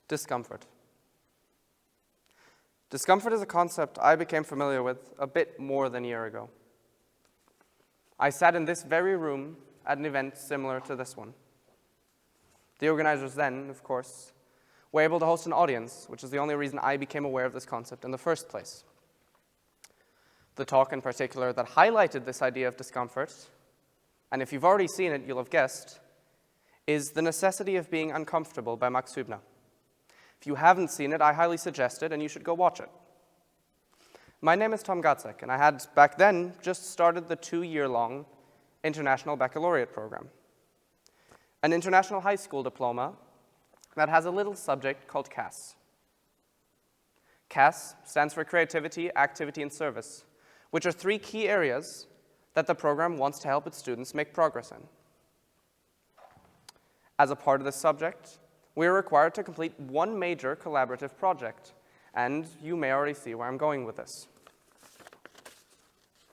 Discomfort. Discomfort is a concept I became familiar with a bit more than a year ago. I sat in this very room at an event similar to this one. The organizers then, of course, were able to host an audience, which is the only reason I became aware of this concept in the first place. The talk in particular that highlighted this idea of discomfort, and if you've already seen it, you'll have guessed, is The Necessity of Being Uncomfortable by Max Hübner. If you haven't seen it, I highly suggest it, and you should go watch it. My name is Tom Gatzek, and I had, back then, just started the 2-year-long International Baccalaureate program, an international high school diploma that has a little subject called CAS. CAS stands for Creativity, Activity, and Service, which are 3 key areas that the program wants to help its students make progress in. As a part of this subject, we are required to complete one major collaborative project, and you may already see where I'm going with this.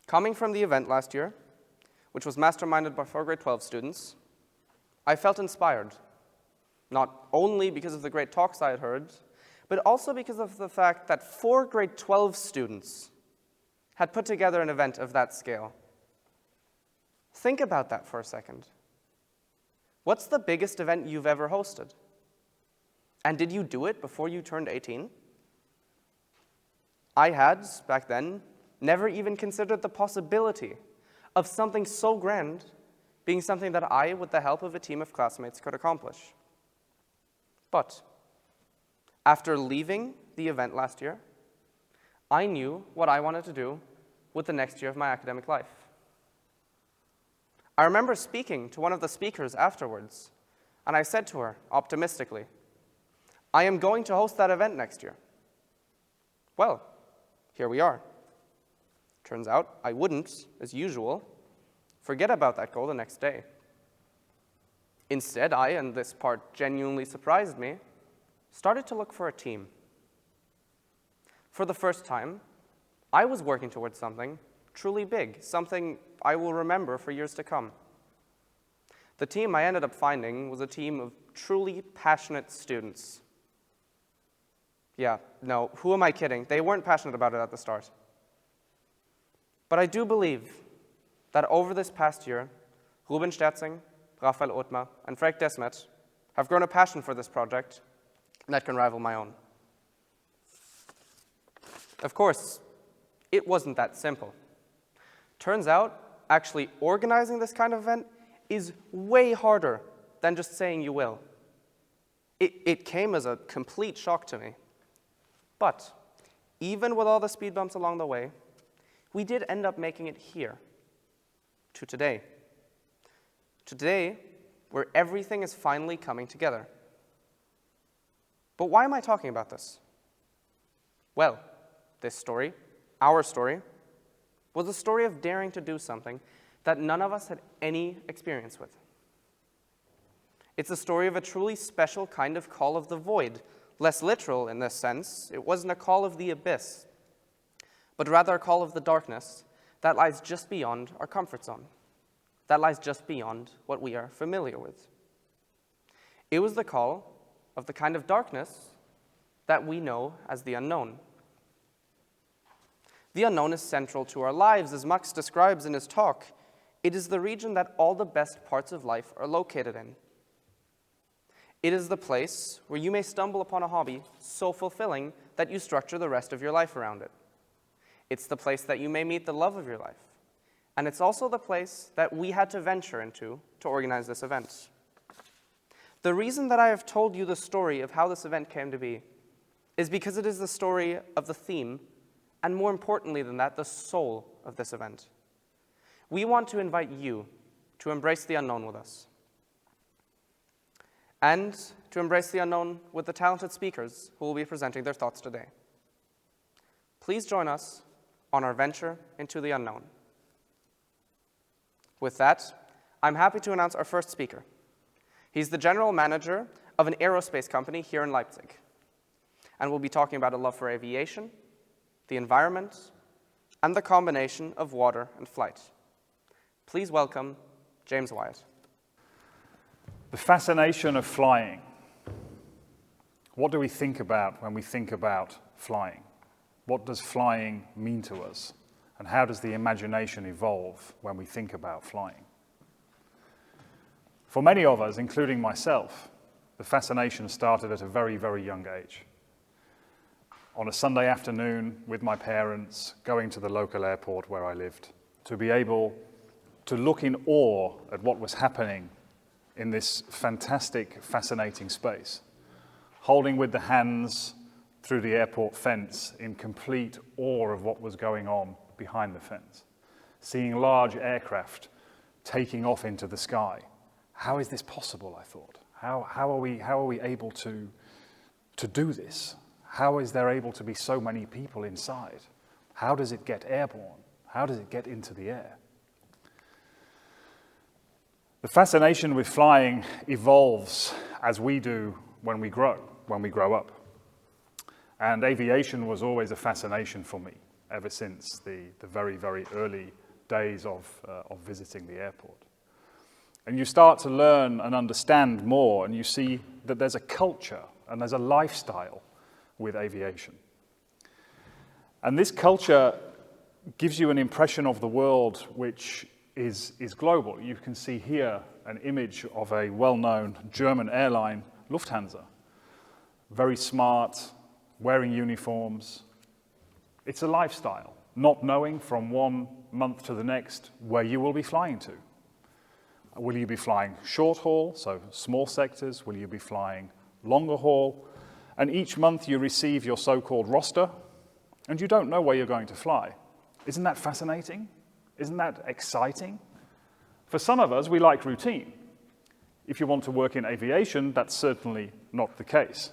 Coming from the event last year, which was masterminded by 4 grade 12 students, I felt inspired, not only because of the great talks I had heard, but also because of the fact that 4 grade 12 students had put together an event of that scale. Think about that for a second. What's the biggest event you've ever hosted? And did you do it before you turned 18? I had, back then, never even considered the possibility of something so grand being something that I, with the help of a team of classmates, could accomplish. But after leaving the event last year, I knew what I wanted to do with the next year of my academic life. I remember speaking to one of the speakers afterwards, and I said to her, optimistically, I am going to host that event next year. Well, here we are. Turns out I wouldn't, as usual, forget about that goal the next day. Instead, I, and this part genuinely surprised me, started to look for a team. For the first time, I was working towards something truly big, something I will remember for years to come. The team I ended up finding was a team of truly passionate students. Yeah, no, who am I kidding? They weren't passionate about it at the start. But I do believe that over this past year, Ruben Sterzing, Raithel Othmar, and Frank Desmet have grown a passion for this project that can rival my own. Of course, it wasn't that simple. Turns out, actually organizing this kind of event is way harder than just saying you will. It came as a complete shock to me. But even with all the speed bumps along the way, we did end up making it here, to today. Today, where everything is finally coming together. But why am I talking about this? Well, this story, our story, was a story of daring to do something that none of us had any experience with. It's a story of a truly special kind of call of the void, less literal in this sense. It wasn't a call of the abyss, but rather a call of the darkness that lies just beyond our comfort zone, that lies just beyond what we are familiar with. It was the call of the kind of darkness that we know as the unknown. The unknown is central to our lives, as Max describes in his talk. It is the region that all the best parts of life are located in. It is the place where you may stumble upon a hobby so fulfilling that you structure the rest of your life around it. It's the place that you may meet the love of your life. And it's also the place that we had to venture into to organize this event. The reason that I have told you the story of how this event came to be is because it is the story of the theme, and more importantly than that, the soul of this event. We want to invite you to embrace the unknown with us, and to embrace the unknown with the talented speakers who will be presenting their thoughts today. Please join us on our venture into the unknown. With that, I'm happy to announce our first speaker. He's the general manager of an aerospace company here in Leipzig, and we'll be talking about a love for aviation, the environment, and the combination of water and flight. Please welcome James Wyatt. The fascination of flying. What do we think about when we think about flying? What does flying mean to us? And how does the imagination evolve when we think about flying? For many of us, including myself, the fascination started at a very, very young age. On a Sunday afternoon with my parents, going to the local airport where I lived, to be able to look in awe at what was happening in this fantastic, fascinating space, holding with the hands through the airport fence in complete awe of what was going on behind the fence, seeing large aircraft taking off into the sky. How is this possible, I thought? How are we able to do this? How is there able to be so many people inside? How does it get airborne? How does it get into the air? The fascination with flying evolves as we do when we grow up. And aviation was always a fascination for me ever since the very, very early days of visiting the airport. And you start to learn and understand more, and you see that there's a culture and there's a lifestyle with aviation. And this culture gives you an impression of the world which is global. You can see here an image of a well-known German airline, Lufthansa. Very smart, wearing uniforms. It's a lifestyle, not knowing from one month to the next where you will be flying to. Will you be flying short haul, so small sectors? Will you be flying longer haul? And each month you receive your so-called roster, and you don't know where you're going to fly. Isn't that fascinating? Isn't that exciting? For some of us, we like routine. If you want to work in aviation, that's certainly not the case.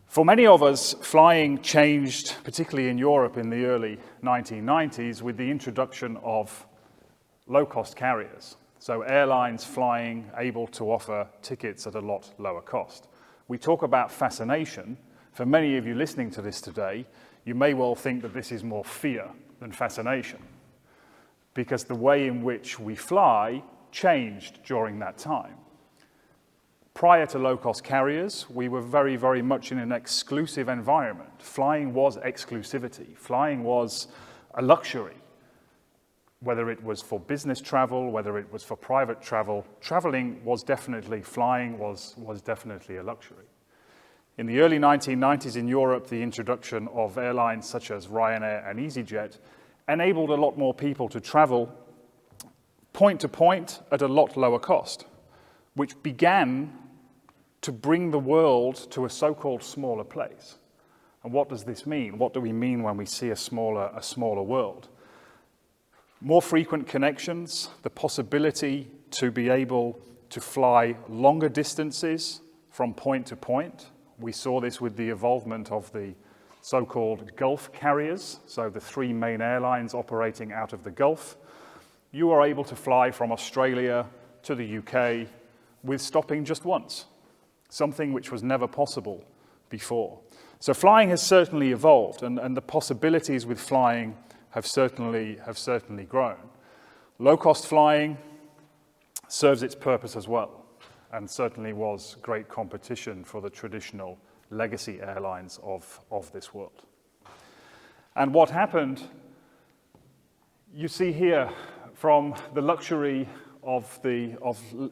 For many of us, flying changed, particularly in Europe in the early 1990s, with the introduction of low-cost carriers. So airlines flying able to offer tickets at a lot lower cost. We talk about fascination. For many of you listening to this today, you may well think that this is more fear than fascination, because the way in which we fly changed during that time. Prior to low-cost carriers, we were very, very much in an exclusive environment. Flying was exclusivity. Flying was a luxury. Whether it was for business travel, whether it was for private travel, flying was definitely a luxury. In the early 1990s in Europe, the introduction of airlines such as Ryanair and EasyJet enabled a lot more people to travel point to point at a lot lower cost, which began to bring the world to a so-called smaller place. And what does this mean? What do we mean when we see a smaller world? More frequent connections, the possibility to be able to fly longer distances from point to point. We saw this with the involvement of the so-called Gulf carriers, so the three main airlines operating out of the Gulf. You are able to fly from Australia to the UK with stopping just once, something which was never possible before. So flying has certainly evolved, and the possibilities with flying have certainly grown. Low-cost flying serves its purpose as well, and certainly was great competition for the traditional legacy airlines of this world. And what happened, you see here, from the luxury of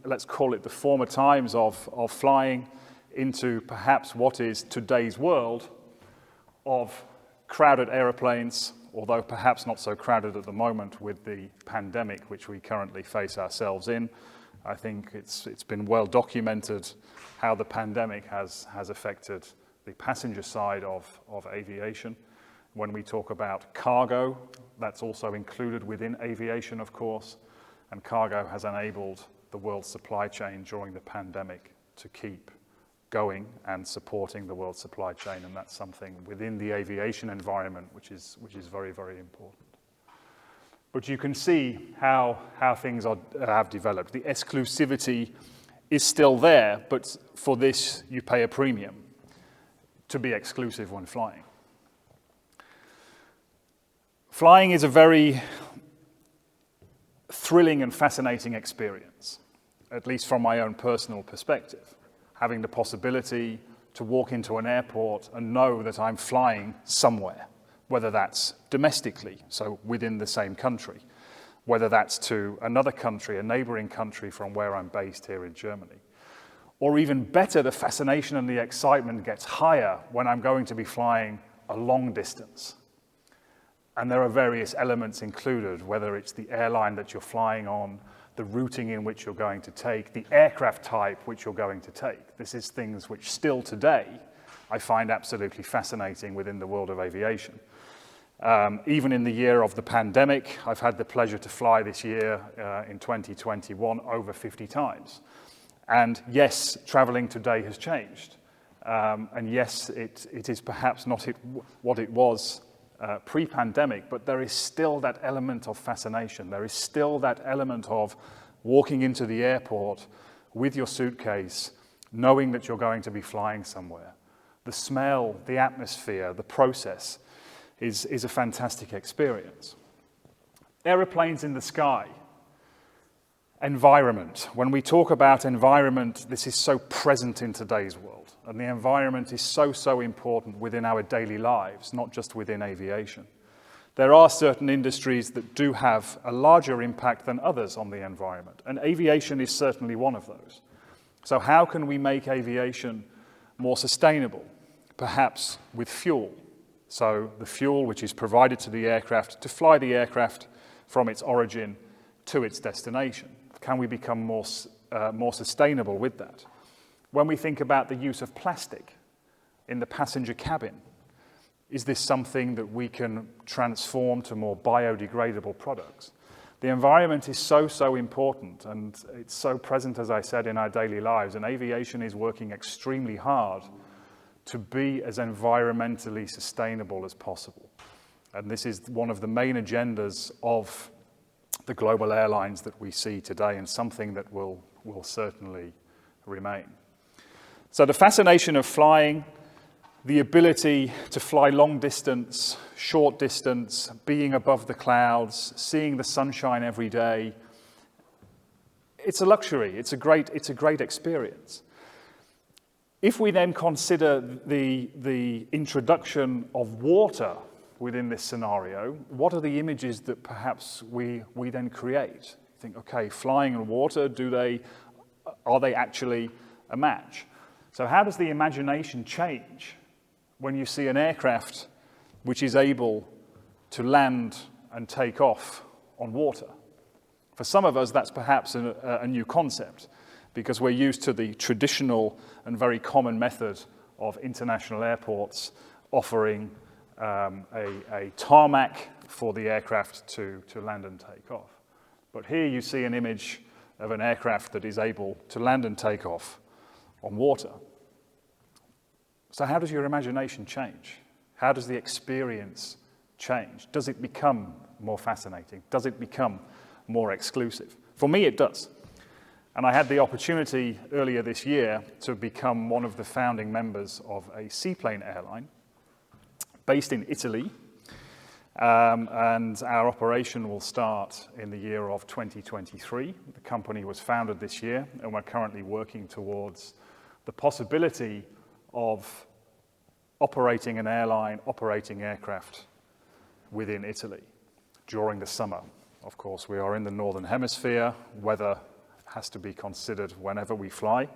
let's call it the former times of flying, into perhaps what is today's world of crowded aeroplanes, although perhaps not so crowded at the moment with the pandemic which we currently face ourselves in. I think it's been well documented how the pandemic has affected the passenger side of aviation. When we talk about cargo, that's also included within aviation, of course, and cargo has enabled the world supply chain during the pandemic to keep going and supporting the world supply chain, and that's something within the aviation environment which is very, very important. But you can see how things have developed. The exclusivity is still there, but for this you pay a premium to be exclusive when flying. Flying is a very thrilling and fascinating experience. at least from my own personal perspective. Having the possibility to walk into an airport and know that I'm flying somewhere, whether that's domestically, so within the same country, whether that's to another country, a neighboring country from where I'm based here in Germany. Or even better, the fascination and the excitement gets higher when I'm going to be flying a long distance. And there are various elements included, whether it's the airline that you're flying on, the routing in which you're going to take, the aircraft type which you're going to take. This is things which still today I find absolutely fascinating within the world of aviation. Even in the year of the pandemic, I've had the pleasure to fly this year in 2021 over 50 times. And yes, traveling today has changed. And yes, it is perhaps not what it was pre-pandemic, but there is still that element of fascination. There is still that element of walking into the airport with your suitcase, knowing that you're going to be flying somewhere. The smell, the atmosphere, the process is a fantastic experience. Aeroplanes in the sky. Environment. When we talk about environment, this is so present in today's world. And the environment is so important within our daily lives, not just within aviation. There are certain industries that do have a larger impact than others on the environment, and aviation is certainly one of those. So how can we make aviation more sustainable? Perhaps with fuel. So the fuel which is provided to the aircraft to fly the aircraft from its origin to its destination. Can we become more sustainable with that? When we think about the use of plastic in the passenger cabin, is this something that we can transform to more biodegradable products? The environment is so important, and it's so present, as I said, in our daily lives, and aviation is working extremely hard to be as environmentally sustainable as possible. And this is one of the main agendas of the global airlines that we see today, and something that will certainly remain. So the fascination of flying, the ability to fly long distance, short distance, being above the clouds, seeing the sunshine every day, it's a luxury, it's a great experience. If we then consider the introduction of water within this scenario, what are the images that perhaps we then create? You think, okay, flying and water, are they actually a match? So how does the imagination change when you see an aircraft which is able to land and take off on water? For some of us, that's perhaps a new concept, because we're used to the traditional and very common method of international airports offering a tarmac for the aircraft to land and take off. But here you see an image of an aircraft that is able to land and take off on water. So how does your imagination change? How does the experience change? Does it become more fascinating? Does it become more exclusive? For me, it does. And I had the opportunity earlier this year to become one of the founding members of a seaplane airline based in Italy. And our operation will start in the year of 2023. The company was founded this year, and we're currently working towards the possibility of operating an airline, operating aircraft within Italy during the summer. Of course, we are in the Northern Hemisphere. Weather has to be considered whenever we fly.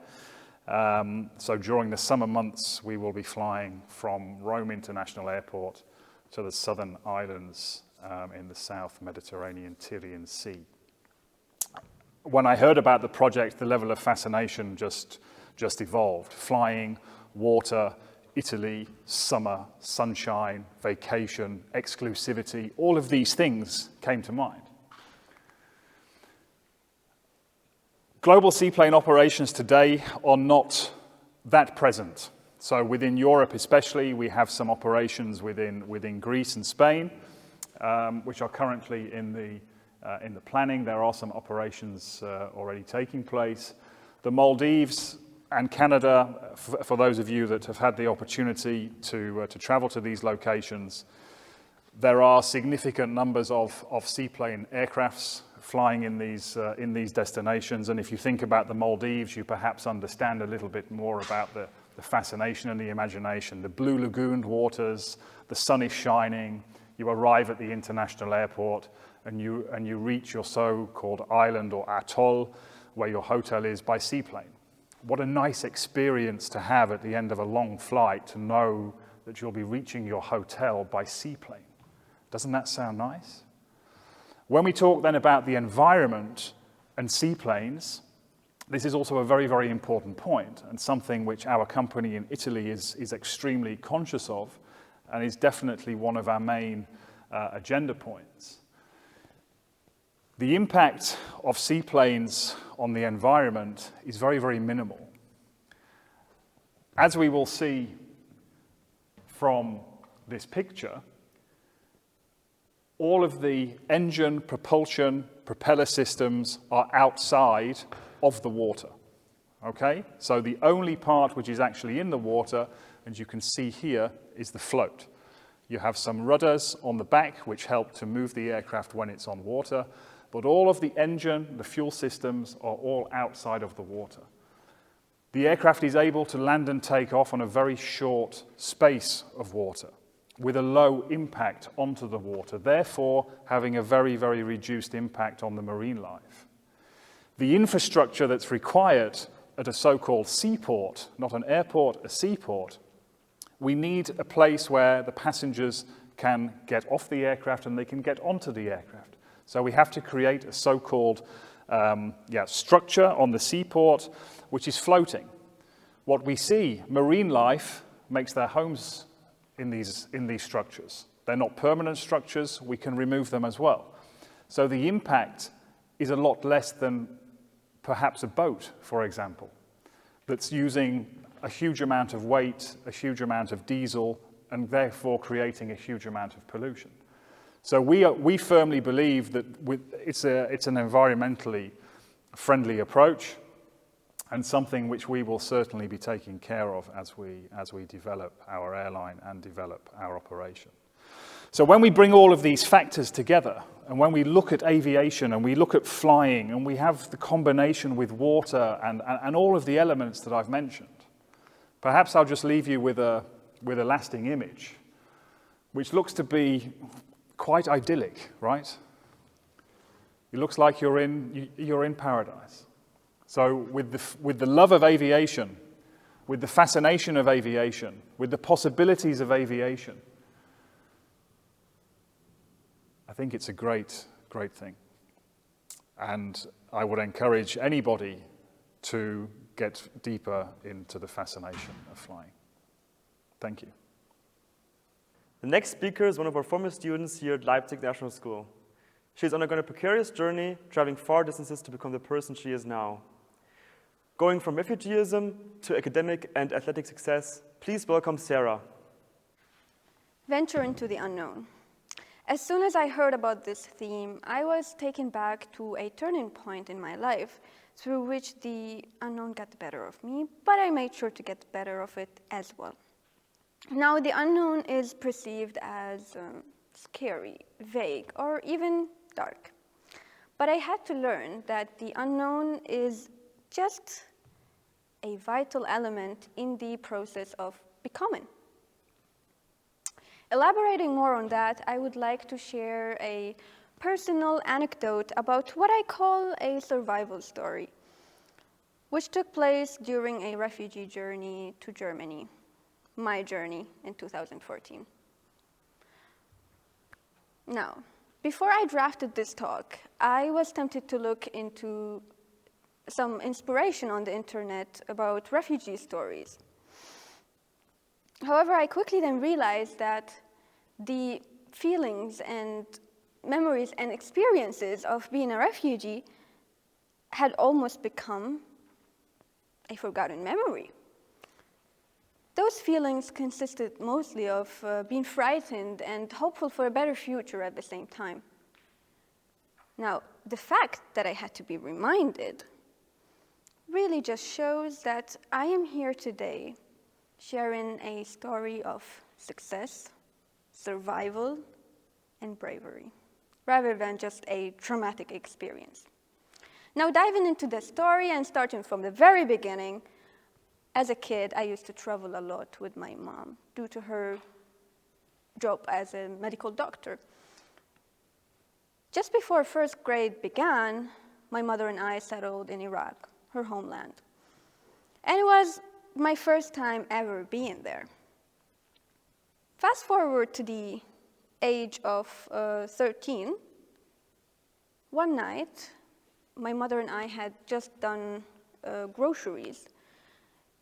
So during the summer months, we will be flying from Rome International Airport to the southern islands in the South Mediterranean Tyrrhenian Sea. When I heard about the project, the level of fascination just evolved. Flying, water, Italy, summer, sunshine, vacation, exclusivity, all of these things came to mind. Global seaplane operations today are not that present. So within Europe especially, we have some operations within Greece and Spain, which are currently in the planning. There are some operations already taking place. The Maldives and Canada, for those of you that have had the opportunity to travel to these locations, there are significant numbers of seaplane aircrafts flying in these destinations. And if you think about the Maldives, you perhaps understand a little bit more about the fascination and the imagination. The blue lagooned waters, the sun is shining, you arrive at the international airport, and you reach your so-called island or atoll, where your hotel is, by seaplane. What a nice experience to have at the end of a long flight, to know that you'll be reaching your hotel by seaplane. Doesn't that sound nice? When we talk then about the environment and seaplanes, this is also a very, very important point, and something which our company in Italy is extremely conscious of, and is definitely one of our main agenda points. The impact of seaplanes on the environment is very, very minimal. As we will see from this picture, all of the engine, propulsion, propeller systems are outside of the water. Okay? So the only part which is actually in the water, as you can see here, is the float. You have some rudders on the back which help to move the aircraft when it's on water, but all of the engine, the fuel systems are all outside of the water. The aircraft is able to land and take off on a very short space of water with a low impact onto the water, therefore having a very, very reduced impact on the marine life. The infrastructure that's required at a so-called seaport, not an airport, a seaport, we need a place where the passengers can get off the aircraft and they can get onto the aircraft. So we have to create a so-called structure on the seaport which is floating. What we see, marine life makes their homes in these structures. They're not permanent structures, we can remove them as well. So the impact is a lot less than perhaps a boat, for example, that's using a huge amount of weight, a huge amount of diesel, and therefore creating a huge amount of pollution. So we firmly believe that it's an environmentally friendly approach, and something which we will certainly be taking care of as we develop our airline and develop our operation. So when we bring all of these factors together, and when we look at aviation and we look at flying, and we have the combination with water and all of the elements that I've mentioned, perhaps I'll just leave you with a lasting image, which looks to be quite idyllic, right? It looks like you're in paradise. So with the love of aviation, with the fascination of aviation, with the possibilities of aviation, I think it's a great, great thing. And I would encourage anybody to get deeper into the fascination of flying. Thank you. The next speaker is one of our former students here at Leipzig National School. She's undergone a precarious journey, traveling far distances to become the person she is now. Going from refugeeism to academic and athletic success, please welcome Sarah. Venture into the unknown. As soon as I heard about this theme, I was taken back to a turning point in my life through which the unknown got the better of me, but I made sure to get the better of it as well. Now, the unknown is perceived as scary, vague, or even dark. But I had to learn that the unknown is just a vital element in the process of becoming. Elaborating more on that, I would like to share a personal anecdote about what I call a survival story, which took place during a refugee journey to Germany, my journey in 2014. Now, before I drafted this talk, I was tempted to look into some inspiration on the internet about refugee stories. However, I quickly then realized that the feelings and memories and experiences of being a refugee had almost become a forgotten memory. Those feelings consisted mostly of being frightened and hopeful for a better future at the same time. Now, the fact that I had to be reminded really just shows that I am here today sharing a story of success, survival, and bravery. rather than just a traumatic experience. Now, diving into the story and starting from the very beginning, as a kid, I used to travel a lot with my mom due to her job as a medical doctor. Just before first grade began, my mother and I settled in Iraq, her homeland. And it was my first time ever being there. Fast forward to the age of 13, one night, my mother and I had just done groceries,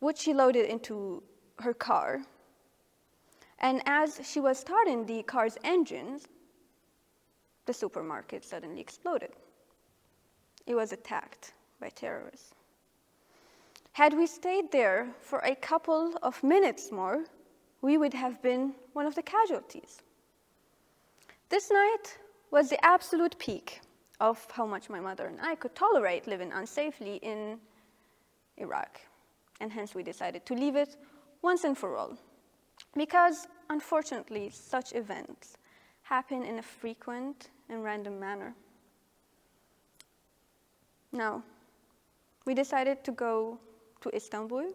which she loaded into her car. And as she was starting the car's engines, the supermarket suddenly exploded. It was attacked by terrorists. Had we stayed there for a couple of minutes more, we would have been one of the casualties. This night was the absolute peak of how much my mother and I could tolerate living unsafely in Iraq. And hence we decided to leave it once and for all. Because, unfortunately, such events happen in a frequent and random manner. Now, we decided to go to Istanbul.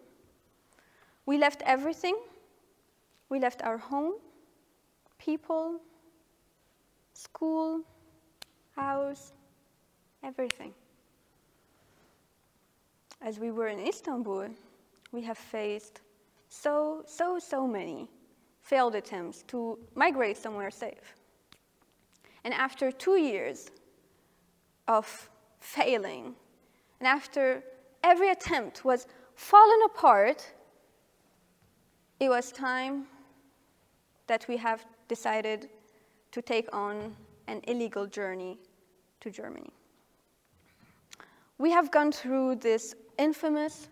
We left everything. We left our home, people, school, house, everything. As we were in Istanbul, we have faced so many failed attempts to migrate somewhere safe. And after 2 years of failing, and after every attempt was falling apart, it was time that we have decided to take on an illegal journey to Germany. We have gone through this infamous,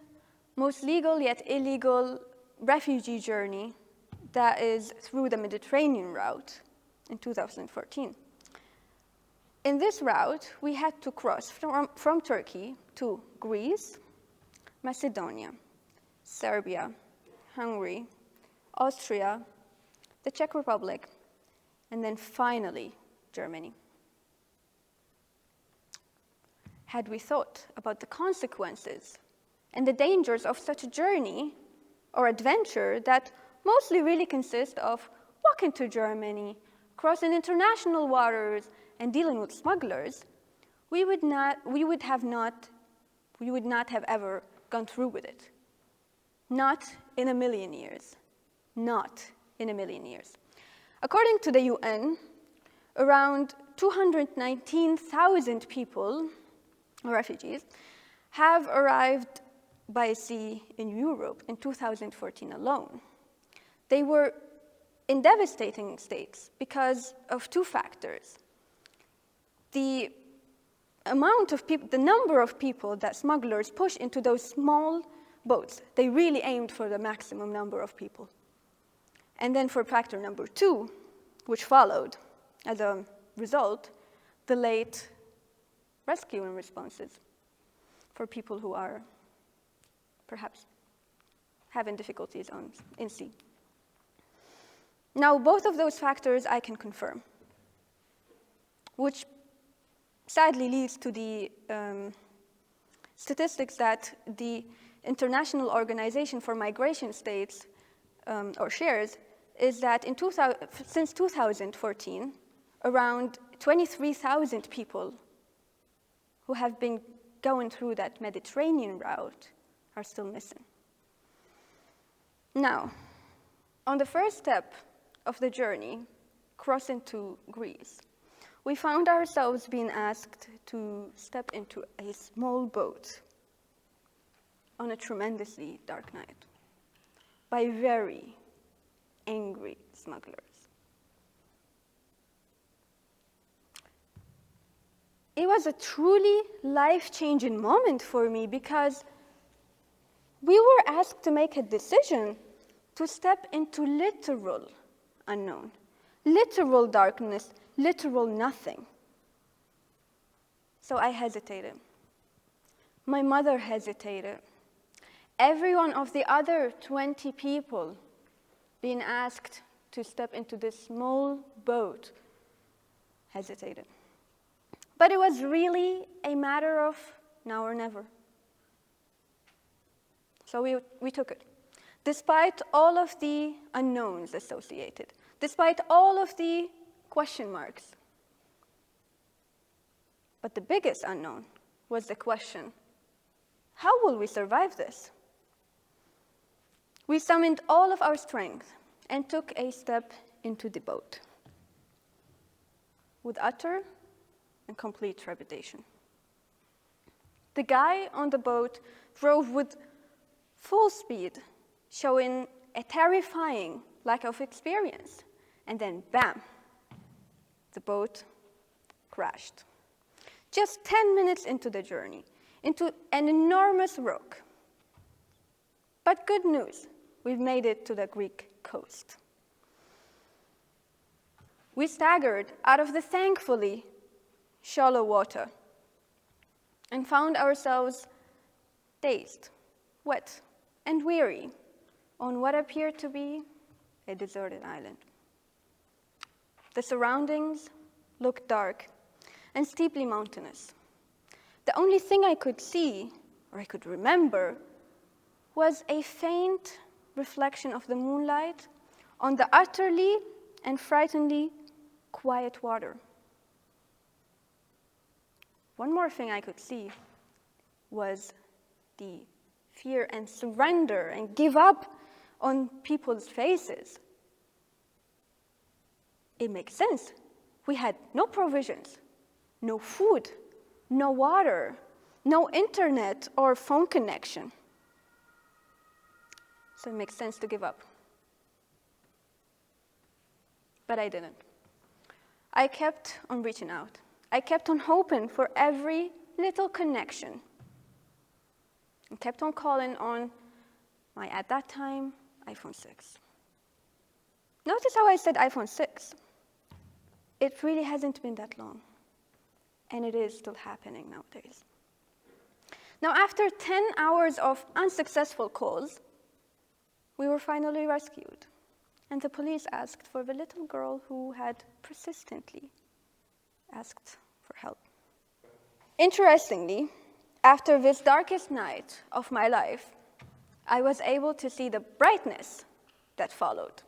most legal yet illegal refugee journey that is through the Mediterranean route in 2014. In this route, we had to cross from Turkey to Greece, Macedonia, Serbia, Hungary, Austria, the Czech Republic, and then finally, Germany. Had we thought about the consequences and the dangers of such a journey or adventure that mostly really consists of walking to Germany, crossing international waters, and dealing with smugglers, we would not have ever gone through with it. Not in a million years. Not in a million years. According to the UN, around 219,000 people, refugees, have arrived by sea in Europe in 2014 alone. They were in devastating states because of two factors. The number of people that smugglers push into those small boats, they really aimed for the maximum number of people. And then for factor number two, which followed as a result, the late rescue and responses for people who are perhaps having difficulties in sea. Now, both of those factors I can confirm, which sadly leads to the statistics that the International Organization for Migration states or shares is that since 2014, around 23,000 people who have been going through that Mediterranean route are still missing. Now, on the first step of the journey, crossing to Greece, we found ourselves being asked to step into a small boat on a tremendously dark night by very angry smugglers. It was a truly life-changing moment for me because we were asked to make a decision to step into literal unknown, literal darkness, literal nothing. So I hesitated. My mother hesitated. Every one of the other 20 people being asked to step into this small boat hesitated. But it was really a matter of now or never. So we took it. Despite all of the unknowns associated, despite all of the question marks. But the biggest unknown was the question, how will we survive this? We summoned all of our strength and took a step into the boat with utter and complete trepidation. The guy on the boat drove with full speed, showing a terrifying lack of experience. And then, bam, the boat crashed. Just 10 minutes into the journey, into an enormous rock. But good news, we've made it to the Greek coast. We staggered out of the thankfully shallow water and found ourselves dazed, wet, and weary on what appeared to be a deserted island. The surroundings looked dark and steeply mountainous. The only thing I could see, or I could remember, was a faint reflection of the moonlight on the utterly and frighteningly quiet water. One more thing I could see was the fear and surrender and give up on people's faces. It makes sense. We had no provisions, no food, no water, no internet or phone connection. So it makes sense to give up. But I didn't. I kept on reaching out. I kept on hoping for every little connection. I kept on calling on my, at that time, iPhone 6. Notice how I said iPhone 6. It really hasn't been that long. And it is still happening nowadays. Now, after 10 hours of unsuccessful calls, we were finally rescued. And the police asked for the little girl who had persistently asked for help. Interestingly, after this darkest night of my life, I was able to see the brightness that followed.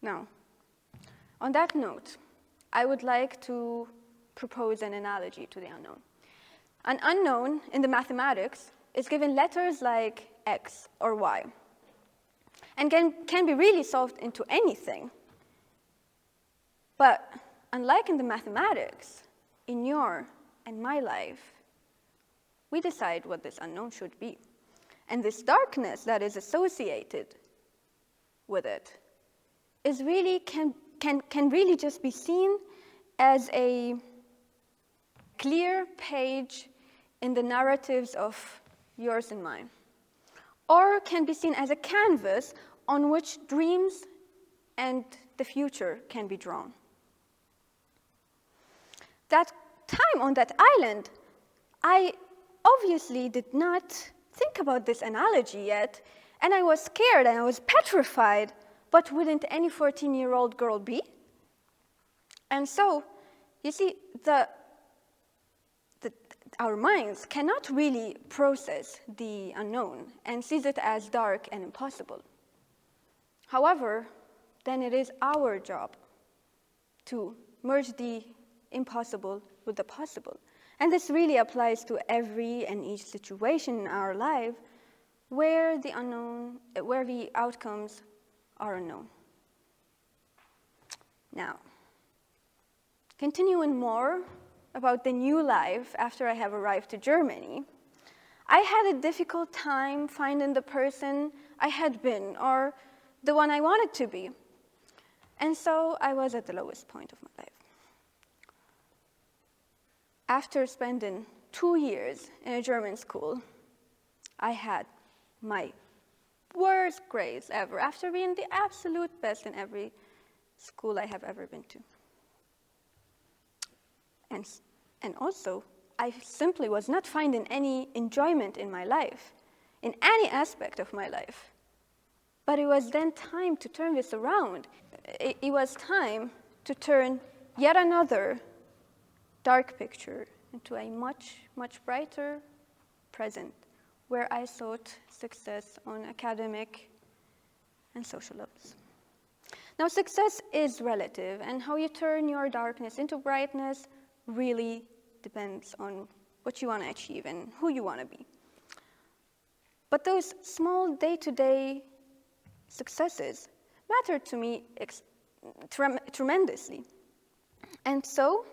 Now, on that note, I would like to propose an analogy to the unknown. An unknown in the mathematics is given letters like X or Y, and can be really solved into anything. But unlike in the mathematics, in your and my life, we decide what this unknown should be. And this darkness that is associated with it is really can really just be seen as a clear page in the narratives of yours and mine, or can be seen as a canvas on which dreams and the future can be drawn. That time on that island, I obviously did not think about this analogy yet, and I was scared and I was petrified, but wouldn't any 14-year-old girl be? And so, you see, our minds cannot really process the unknown and sees it as dark and impossible. However, then it is our job to merge the impossible with the possible. And this really applies to every and each situation in our life where the outcomes are unknown. Now, continuing more about the new life after I have arrived to Germany, I had a difficult time finding the person I had been or the one I wanted to be. And so I was at the lowest point of my life. After spending 2 years in a German school, I had my worst grades ever, after being the absolute best in every school I have ever been to. And also, I simply was not finding any enjoyment in my life, in any aspect of my life. But it was then time to turn this around. It was time to turn yet another dark picture into a much, much brighter present, where I sought success on academic and social levels. Now, success is relative, and how you turn your darkness into brightness really depends on what you want to achieve and who you want to be. But those small day-to-day successes mattered to me tremendously. And so,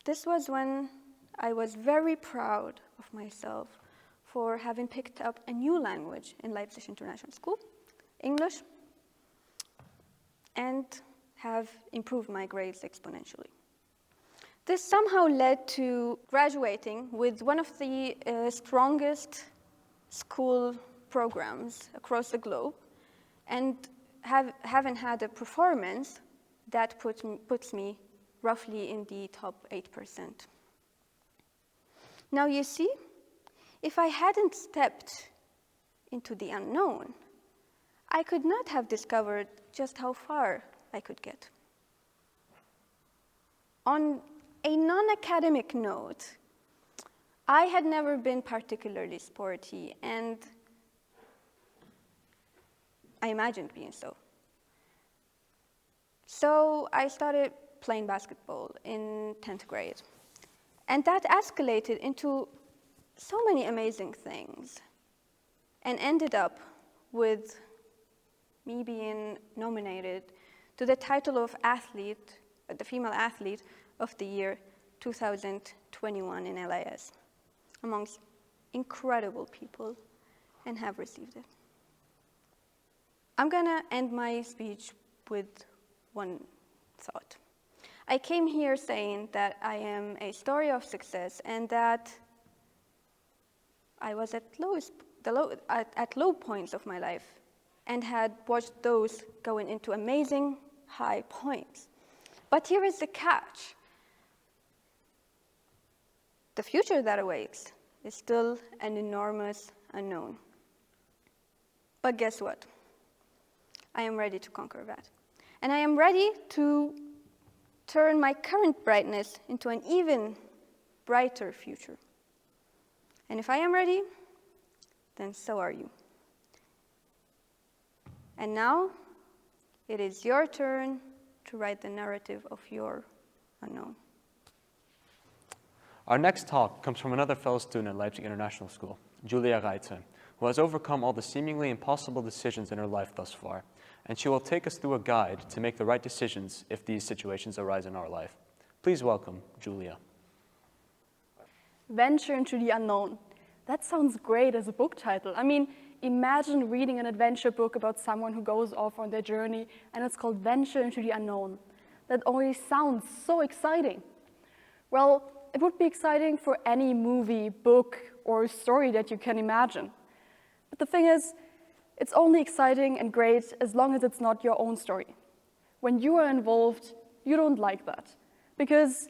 this was when I was very proud of myself for having picked up a new language in Leipzig International School, English, and have improved my grades exponentially. This somehow led to graduating with one of the strongest school programs across the globe, and having had a performance that puts me roughly in the top 8%. Now you see, if I hadn't stepped into the unknown, I could not have discovered just how far I could get. On a non-academic note, I had never been particularly sporty, and I imagined being so. So I started playing basketball in 10th grade. And that escalated into so many amazing things and ended up with me being nominated to the title of athlete, the female athlete of the year 2021 in LIS, amongst incredible people, and have received it. I'm gonna end my speech with one thought. I came here saying that I am a story of success and that I was at low points of my life and had watched those going into amazing high points. But here is the catch. The future that awaits is still an enormous unknown. But guess what? I am ready to conquer that. And I am ready to turn my current brightness into an even brighter future. And if I am ready, then so are you. And now, it is your turn to write the narrative of your unknown. Our next talk comes from another fellow student at Leipzig International School, Julia Raithel, who has overcome all the seemingly impossible decisions in her life thus far, and she will take us through a guide to make the right decisions if these situations arise in our life. Please welcome Julia. Venture into the unknown. That sounds great as a book title. I mean, imagine reading an adventure book about someone who goes off on their journey, and it's called Venture into the Unknown. That already sounds so exciting. Well, it would be exciting for any movie, book, or story that you can imagine. But the thing is, it's only exciting and great as long as it's not your own story. When you are involved, you don't like that. Because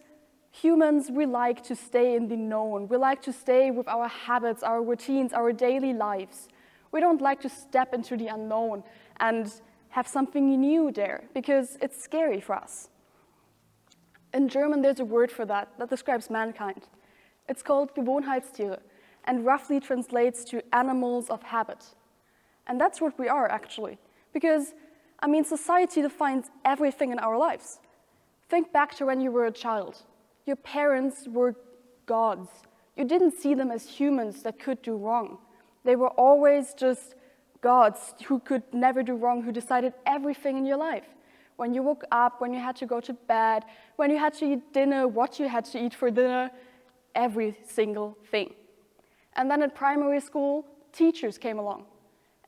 humans, we like to stay in the known. We like to stay with our habits, our routines, our daily lives. We don't like to step into the unknown and have something new there, because it's scary for us. In German, there's a word for that describes mankind. It's called Gewohnheitstiere, and roughly translates to animals of habit. And that's what we are, actually. Because, I mean, society defines everything in our lives. Think back to when you were a child. Your parents were gods. You didn't see them as humans that could do wrong. They were always just gods who could never do wrong, who decided everything in your life. When you woke up, when you had to go to bed, when you had to eat dinner, what you had to eat for dinner, every single thing. And then at primary school, teachers came along.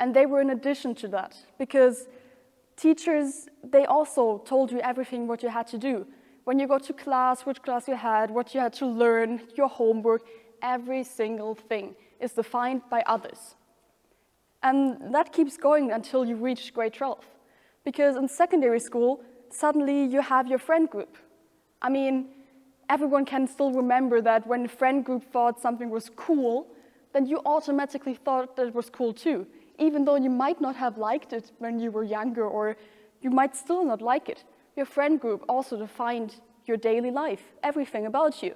And they were in addition to that, because teachers, they also told you everything what you had to do. When you go to class, which class you had, what you had to learn, your homework, every single thing is defined by others. And that keeps going until you reach grade 12. Because in secondary school, suddenly you have your friend group. I mean, everyone can still remember that when a friend group thought something was cool, then you automatically thought that it was cool too, even though you might not have liked it when you were younger, or you might still not like it. Your friend group also defined your daily life, everything about you.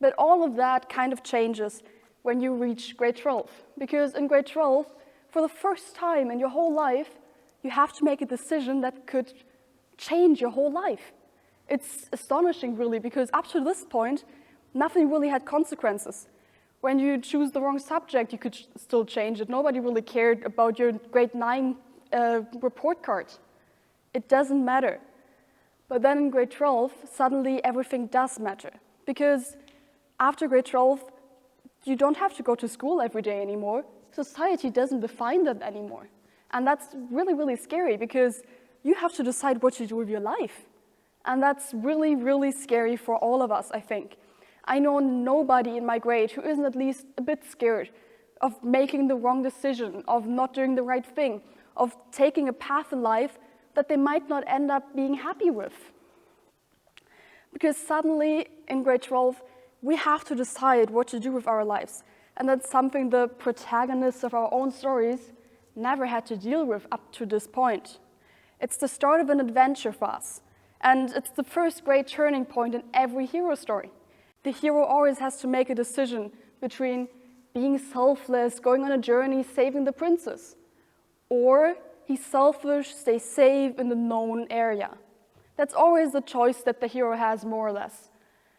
But all of that kind of changes when you reach grade 12. Because in grade 12, for the first time in your whole life, you have to make a decision that could change your whole life. It's astonishing, really, because up to this point, nothing really had consequences. When you choose the wrong subject, you could still change it. Nobody really cared about your grade 9 report card. It doesn't matter. But then in grade 12, suddenly everything does matter. Because after grade 12, you don't have to go to school every day anymore. Society doesn't define that anymore. And that's really, really scary because you have to decide what you do with your life. And that's really, really scary for all of us, I think. I know nobody in my grade who isn't at least a bit scared of making the wrong decision, of not doing the right thing, of taking a path in life that they might not end up being happy with. Because suddenly, in grade 12, we have to decide what to do with our lives. And that's something the protagonists of our own stories never had to deal with up to this point. It's the start of an adventure for us. And it's the first great turning point in every hero story. The hero always has to make a decision between being selfless, going on a journey, saving the princess, or he's selfish, stays safe in the known area. That's always the choice that the hero has, more or less.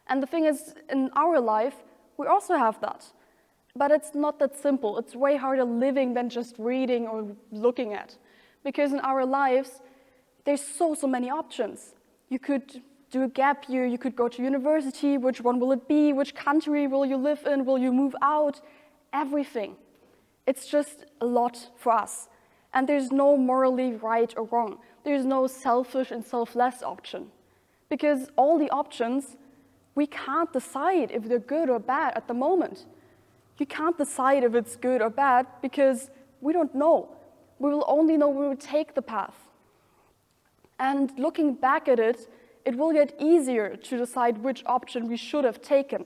And the thing is, in our life, we also have that. But it's not that simple. It's way harder living than just reading or looking at. Because in our lives, there's so many options. You could do a gap year, you could go to university, which one will it be, which country will you live in, will you move out, everything. It's just a lot for us. And there's no morally right or wrong. There's no selfish and selfless option. Because all the options, we can't decide if they're good or bad at the moment. You can't decide if it's good or bad because we don't know. We will only know when we take the path. And looking back at it, it will get easier to decide which option we should have taken.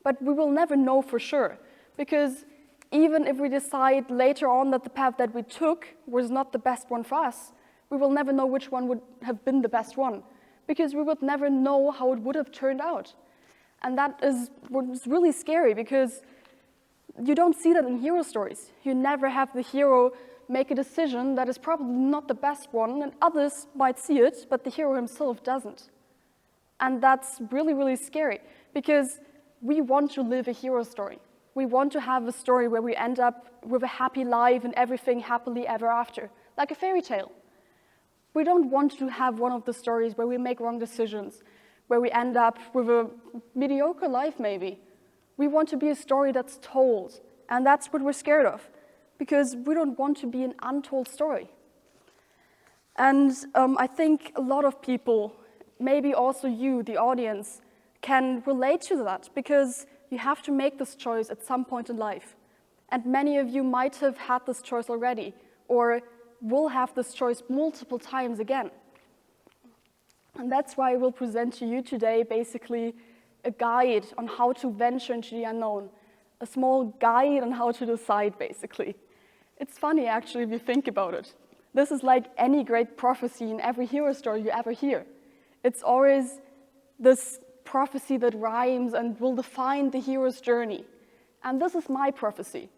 But we will never know for sure, because even if we decide later on that the path that we took was not the best one for us, we will never know which one would have been the best one, because we would never know how it would have turned out. And that is what's really scary, because you don't see that in hero stories. You never have the hero make a decision that is probably not the best one, and others might see it, but the hero himself doesn't. And that's really, really scary, because we want to live a hero story. We want to have a story where we end up with a happy life and everything happily ever after, like a fairy tale. We don't want to have one of the stories where we make wrong decisions, where we end up with a mediocre life maybe. We want to be a story that's told, and that's what we're scared of, because we don't want to be an untold story. And I think a lot of people, maybe also you, the audience, can relate to that, because you have to make this choice at some point in life. And many of you might have had this choice already, or will have this choice multiple times again. And that's why I will present to you today basically a guide on how to venture into the unknown, a small guide on how to decide, basically. It's funny, actually, if you think about it. This is like any great prophecy in every hero story you ever hear. It's always this prophecy that rhymes and will define the hero's journey. And this is my prophecy.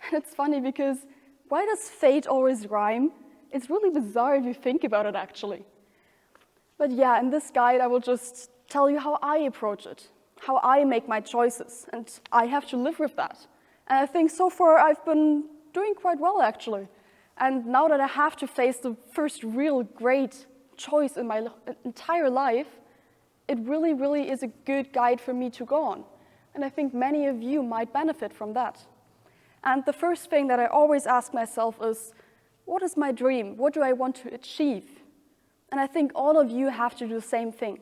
And it's funny because why does fate always rhyme? It's really bizarre if you think about it, actually. But yeah, in this guide, I will just tell you how I approach it, how I make my choices, and I have to live with that. And I think so far I've been doing quite well, actually. And now that I have to face the first real great choice in my entire life, it really, really is a good guide for me to go on. And I think many of you might benefit from that. And the first thing that I always ask myself is, what is my dream? What do I want to achieve? And I think all of you have to do the same thing,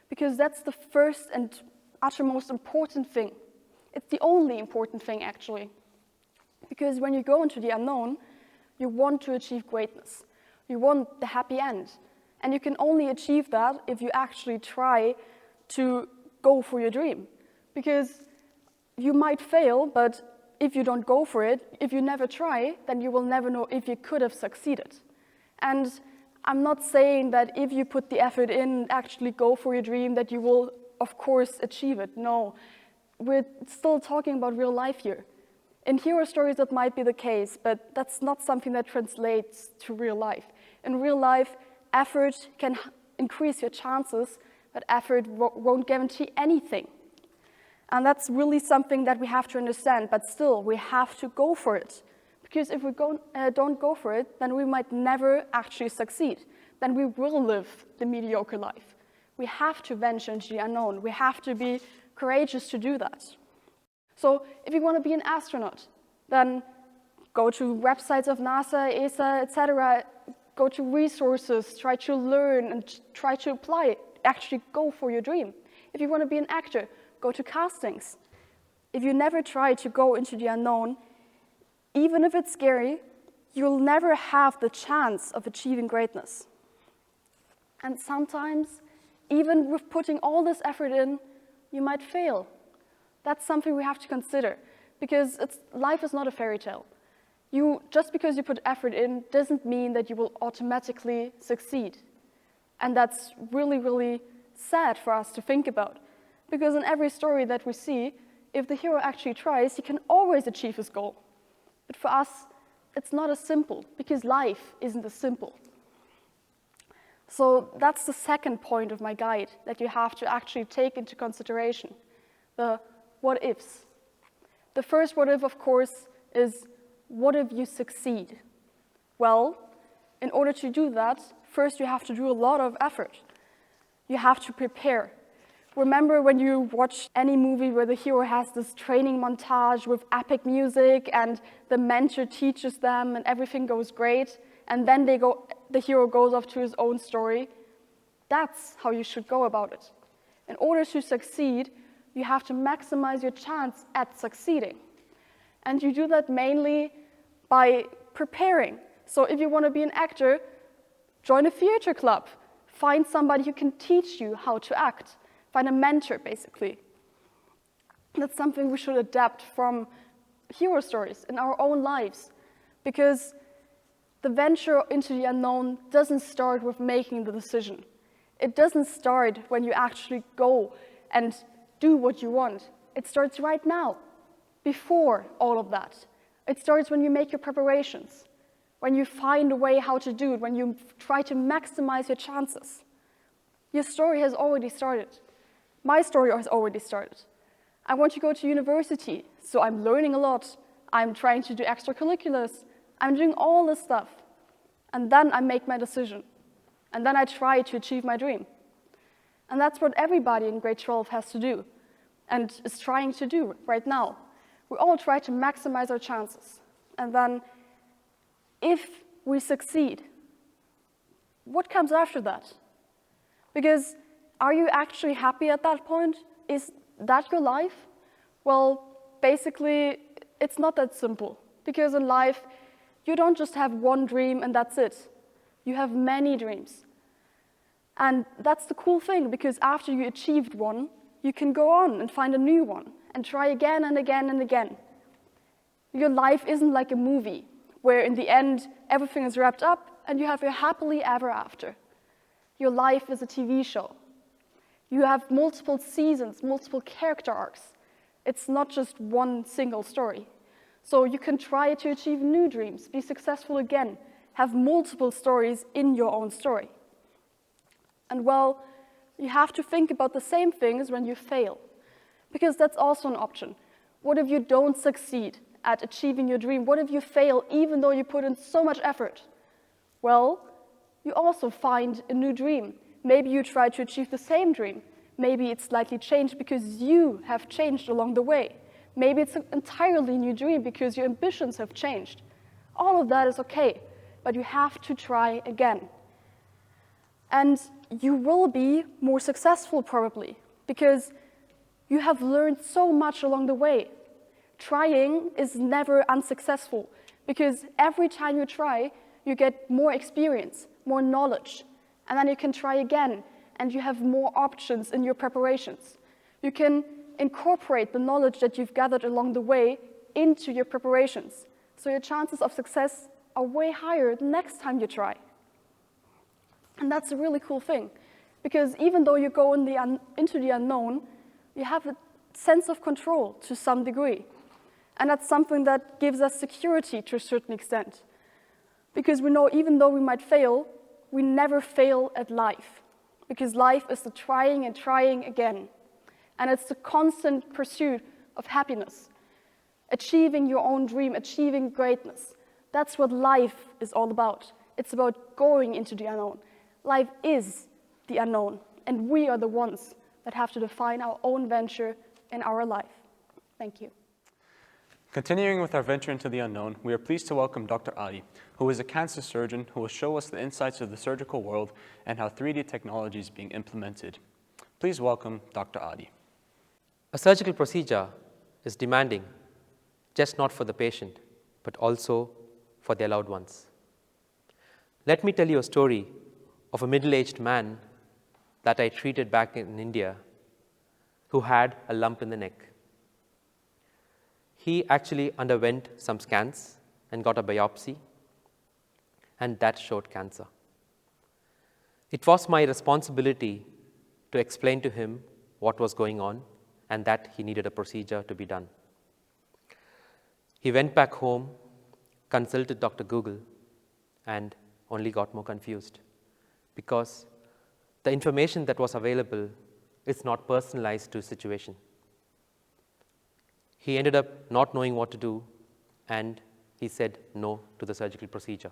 because that's the first and uttermost important thing. It's the only important thing, actually. Because when you go into the unknown, you want to achieve greatness. You want the happy end. And you can only achieve that if you actually try to go for your dream. Because you might fail, but if you don't go for it, if you never try, then you will never know if you could have succeeded. And I'm not saying that if you put the effort in, actually go for your dream, that you will, of course, achieve it. No, we're still talking about real life here. In hero stories, that might be the case, but that's not something that translates to real life. In real life, effort can increase your chances, but effort won't guarantee anything. And that's really something that we have to understand, but still, we have to go for it. Because if we don't go for it, then we might never actually succeed. Then we will live the mediocre life. We have to venture into the unknown. We have to be courageous to do that. So if you want to be an astronaut, then go to websites of NASA, ESA, etc. Go to resources, try to learn and try to apply it. Actually go for your dream. If you want to be an actor, go to castings. If you never try to go into the unknown, even if it's scary, you'll never have the chance of achieving greatness. And sometimes, even with putting all this effort in, you might fail. That's something we have to consider, because life is not a fairy tale. Just because you put effort in doesn't mean that you will automatically succeed. And that's really, really sad for us to think about, because in every story that we see, if the hero actually tries, he can always achieve his goal. But for us, it's not as simple, because life isn't as simple. So that's the second point of my guide that you have to actually take into consideration, the what ifs. The first what if, of course, is what if you succeed? Well, in order to do that, first you have to do a lot of effort. You have to prepare. Remember when you watch any movie where the hero has this training montage with epic music and the mentor teaches them and everything goes great, and then the hero goes off to his own story? That's how you should go about it. In order to succeed, you have to maximize your chance at succeeding. And you do that mainly by preparing. So if you want to be an actor, join a theater club. Find somebody who can teach you how to act. Find a mentor, basically. That's something we should adapt from hero stories in our own lives, because the venture into the unknown doesn't start with making the decision. It doesn't start when you actually go and do what you want. It starts right now, before all of that. It starts when you make your preparations, when you find a way how to do it, when you try to maximize your chances. Your story has already started. My story has already started. I want to go to university, so I'm learning a lot. I'm trying to do extracurriculars. I'm doing all this stuff. And then I make my decision. And then I try to achieve my dream. And that's what everybody in grade 12 has to do and is trying to do right now. We all try to maximize our chances. And then if we succeed, what comes after that? Because are you actually happy at that point? Is that your life? Well, basically, it's not that simple. Because in life, you don't just have one dream and that's it. You have many dreams. And that's the cool thing, because after you achieved one, you can go on and find a new one and try again and again and again. Your life isn't like a movie, where in the end, everything is wrapped up and you have your happily ever after. Your life is a TV show. You have multiple seasons, multiple character arcs. It's not just one single story. So you can try to achieve new dreams, be successful again, have multiple stories in your own story. And well, you have to think about the same things when you fail, because that's also an option. What if you don't succeed at achieving your dream? What if you fail even though you put in so much effort? Well, you also find a new dream. Maybe you try to achieve the same dream. Maybe it's slightly changed because you have changed along the way. Maybe it's an entirely new dream because your ambitions have changed. All of that is okay, but you have to try again. And you will be more successful probably, because you have learned so much along the way. Trying is never unsuccessful, because every time you try, you get more experience, more knowledge, and then you can try again, and you have more options in your preparations. You can incorporate the knowledge that you've gathered along the way into your preparations, so your chances of success are way higher the next time you try. And that's a really cool thing, because even though you go into the unknown, you have a sense of control to some degree. And that's something that gives us security to a certain extent. Because we know even though we might fail, we never fail at life. Because life is the trying and trying again. And it's the constant pursuit of happiness, achieving your own dream, achieving greatness. That's what life is all about. It's about going into the unknown. Life is the unknown, and we are the ones that have to define our own venture in our life. Thank you. Continuing with our venture into the unknown, we are pleased to welcome Dr. Adi, who is a cancer surgeon who will show us the insights of the surgical world and how 3D technology is being implemented. Please welcome Dr. Adi. A surgical procedure is demanding, just not for the patient, but also for their loved ones. Let me tell you a story of a middle-aged man that I treated back in India who had a lump in the neck. He actually underwent some scans and got a biopsy, and that showed cancer. It was my responsibility to explain to him what was going on and that he needed a procedure to be done. He went back home, consulted Dr. Google, and only got more confused because the information that was available is not personalized to his situation. He ended up not knowing what to do, and he said no to the surgical procedure.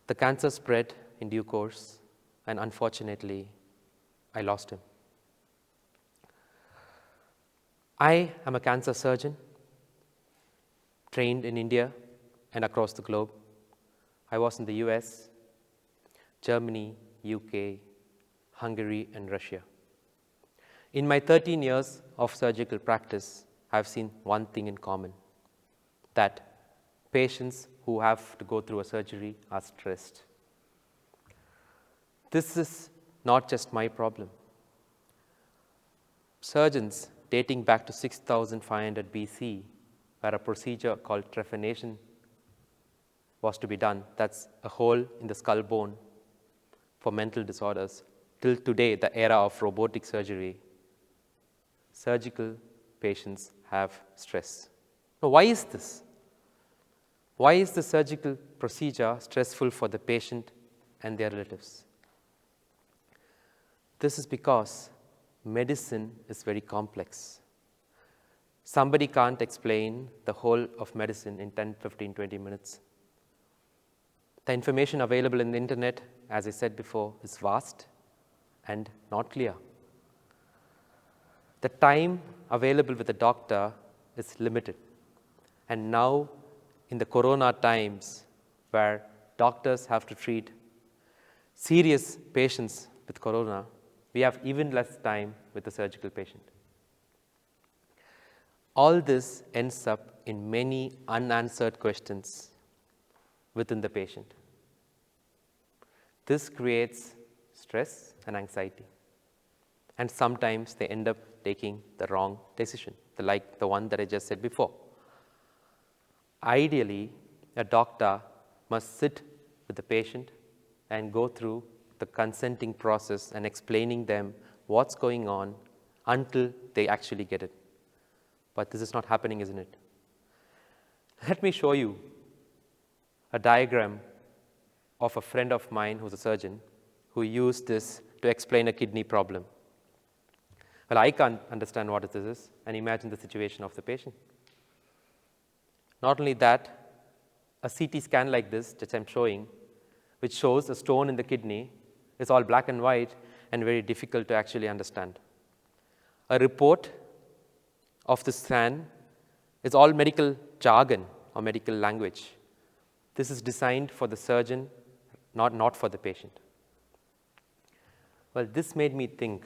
The cancer spread in due course, and unfortunately, I lost him. I am a cancer surgeon, trained in India and across the globe. I was in the US, Germany, UK, Hungary, and Russia. In my 13 years of surgical practice, I've seen one thing in common, that patients who have to go through a surgery are stressed. This is not just my problem. Surgeons dating back to 6500 BC, where a procedure called trephination was to be done, that's a hole in the skull bone for mental disorders, till today, the era of robotic surgery, surgical patients have stress. Now, why is this? Why is the surgical procedure stressful for the patient and their relatives? This is because medicine is very complex. Somebody can't explain the whole of medicine in 10, 15, 20 minutes. The information available in the internet, as I said before, is vast and not clear. The time available with the doctor is limited. And now, in the corona times, where doctors have to treat serious patients with corona, we have even less time with the surgical patient. All this ends up in many unanswered questions within the patient. This creates stress and anxiety. And sometimes they end up taking the wrong decision, like the one that I just said before. Ideally, a doctor must sit with the patient and go through the consenting process and explaining them what's going on until they actually get it. But this is not happening, isn't it? Let me show you a diagram of a friend of mine who's a surgeon who used this to explain a kidney problem. Well, I can't understand what this is, and imagine the situation of the patient. Not only that, a CT scan like this that I'm showing, which shows a stone in the kidney, is all black and white and very difficult to actually understand. A report of the scan is all medical jargon or medical language. This is designed for the surgeon, not for the patient. Well, this made me think,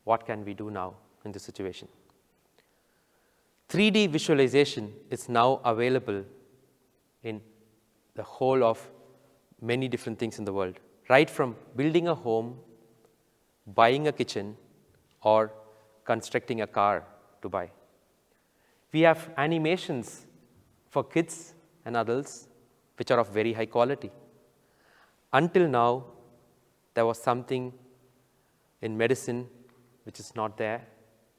what can we do now in this situation? 3D visualization is now available in the whole of many different things in the world, right from building a home, buying a kitchen, or constructing a car to buy. We have animations for kids and adults which are of very high quality. Until now, there was something in medicine which is not there,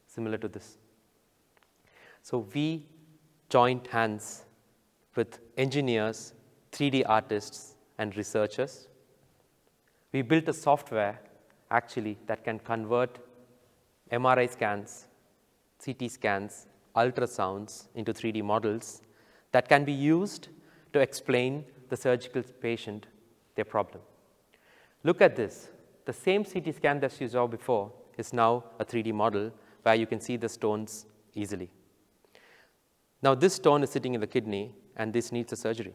similar to this. So we joined hands with engineers, 3D artists, and researchers. We built a software, actually, that can convert MRI scans, CT scans, ultrasounds into 3D models that can be used to explain the surgical patient their problem. Look at this. The same CT scan that you saw before is now a 3D model where you can see the stones easily. Now, this stone is sitting in the kidney, and this needs a surgery.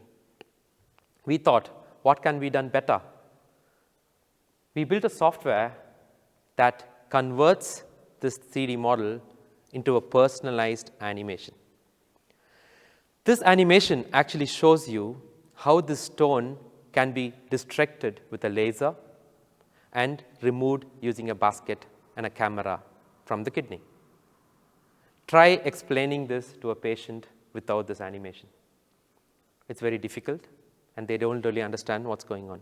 We thought, what can be done better? We built a software that converts this 3D model into a personalized animation. This animation actually shows you how this stone can be distracted with a laser and removed using a basket and a camera from the kidney. Try explaining this to a patient without this animation. It's very difficult, and they don't really understand what's going on.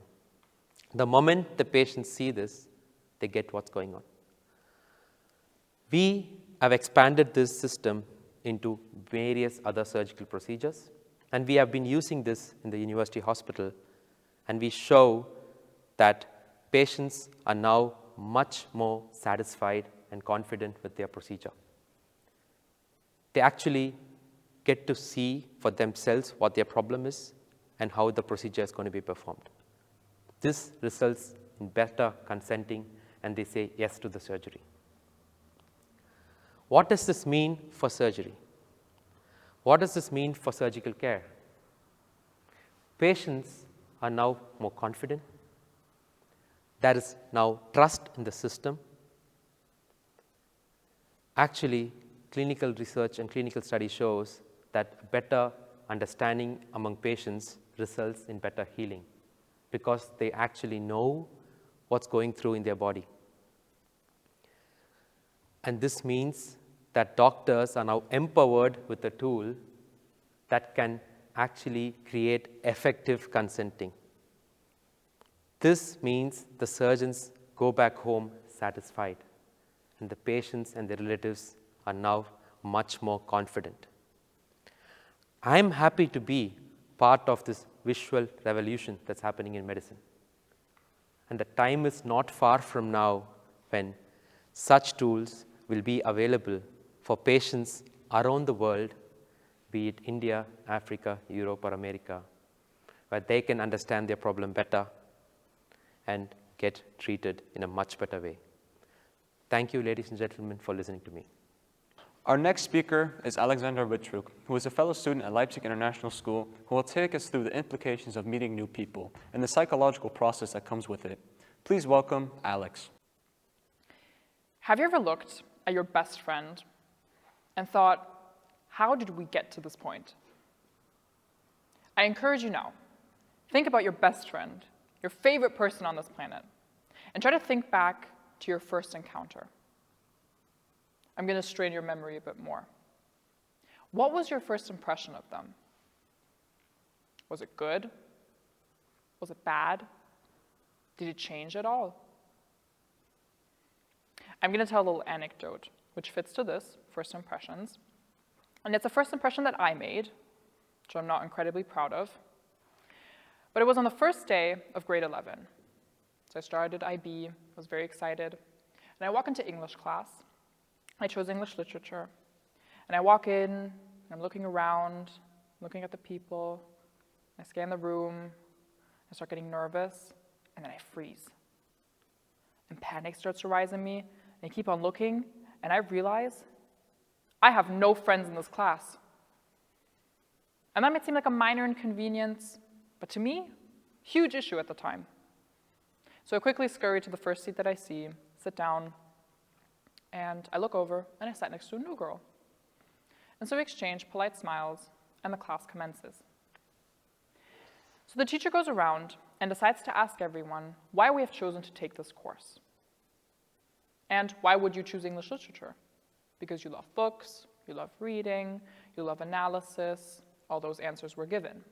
The moment the patients see this, they get what's going on. We have expanded this system into various other surgical procedures, and we have been using this in the university hospital, and we show that patients are now much more satisfied and confident with their procedure. They actually get to see for themselves what their problem is and how the procedure is going to be performed. This results in better consenting, and they say yes to the surgery. What does this mean for surgery? What does this mean for surgical care? Patients are now more confident. There is now trust in the system. Actually, clinical research and clinical study shows that better understanding among patients results in better healing because they actually know what's going through in their body. And this means that doctors are now empowered with a tool that can actually create effective consenting. This means the surgeons go back home satisfied, and the patients and their relatives are now much more confident. I'm happy to be part of this visual revolution that's happening in medicine. And the time is not far from now when such tools will be available for patients around the world, be it India, Africa, Europe, or America, where they can understand their problem better and get treated in a much better way. Thank you, ladies and gentlemen, for listening to me. Our next speaker is Alexandra Witruk, who is a fellow student at Leipzig International School, who will take us through the implications of meeting new people and the psychological process that comes with it. Please welcome Alex. Have you ever looked at your best friend and thought, how did we get to this point? I encourage you now, think about your best friend, your favorite person on this planet, and try to think back to your first encounter. I'm going to strain your memory a bit more. What was your first impression of them? Was it good? Was it bad? Did it change at all? I'm going to tell a little anecdote, which fits to this, first impressions. And it's a first impression that I made, which I'm not incredibly proud of. But it was on the first day of grade 11. So I started IB, was very excited. And I walk into English class. I chose English literature. And I walk in, and I'm looking around, looking at the people. I scan the room. I start getting nervous, and then I freeze. And panic starts to rise in me. And I keep on looking, and I realize I have no friends in this class. And that might seem like a minor inconvenience, but to me, huge issue at the time. So I quickly scurry to the first seat that I see, sit down, and I look over, and I sat next to a new girl. And so we exchange polite smiles, and the class commences. So the teacher goes around and decides to ask everyone why we have chosen to take this course. And why would you choose English literature? Because you love books, you love reading, you love analysis. All those answers were given.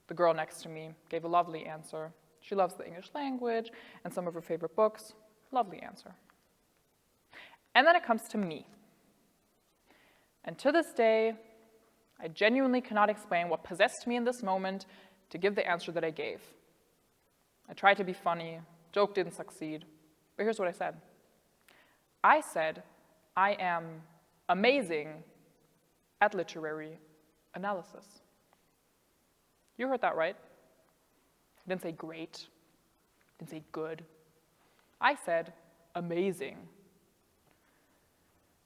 The girl next to me gave a lovely answer. She loves the English language and some of her favorite books. Lovely answer. And then it comes to me. And to this day, I genuinely cannot explain what possessed me in this moment to give the answer that I gave. I tried to be funny, joke didn't succeed, but here's what I said. I said, I am amazing at literary analysis. You heard that right. I didn't say great, I didn't say good. I said amazing.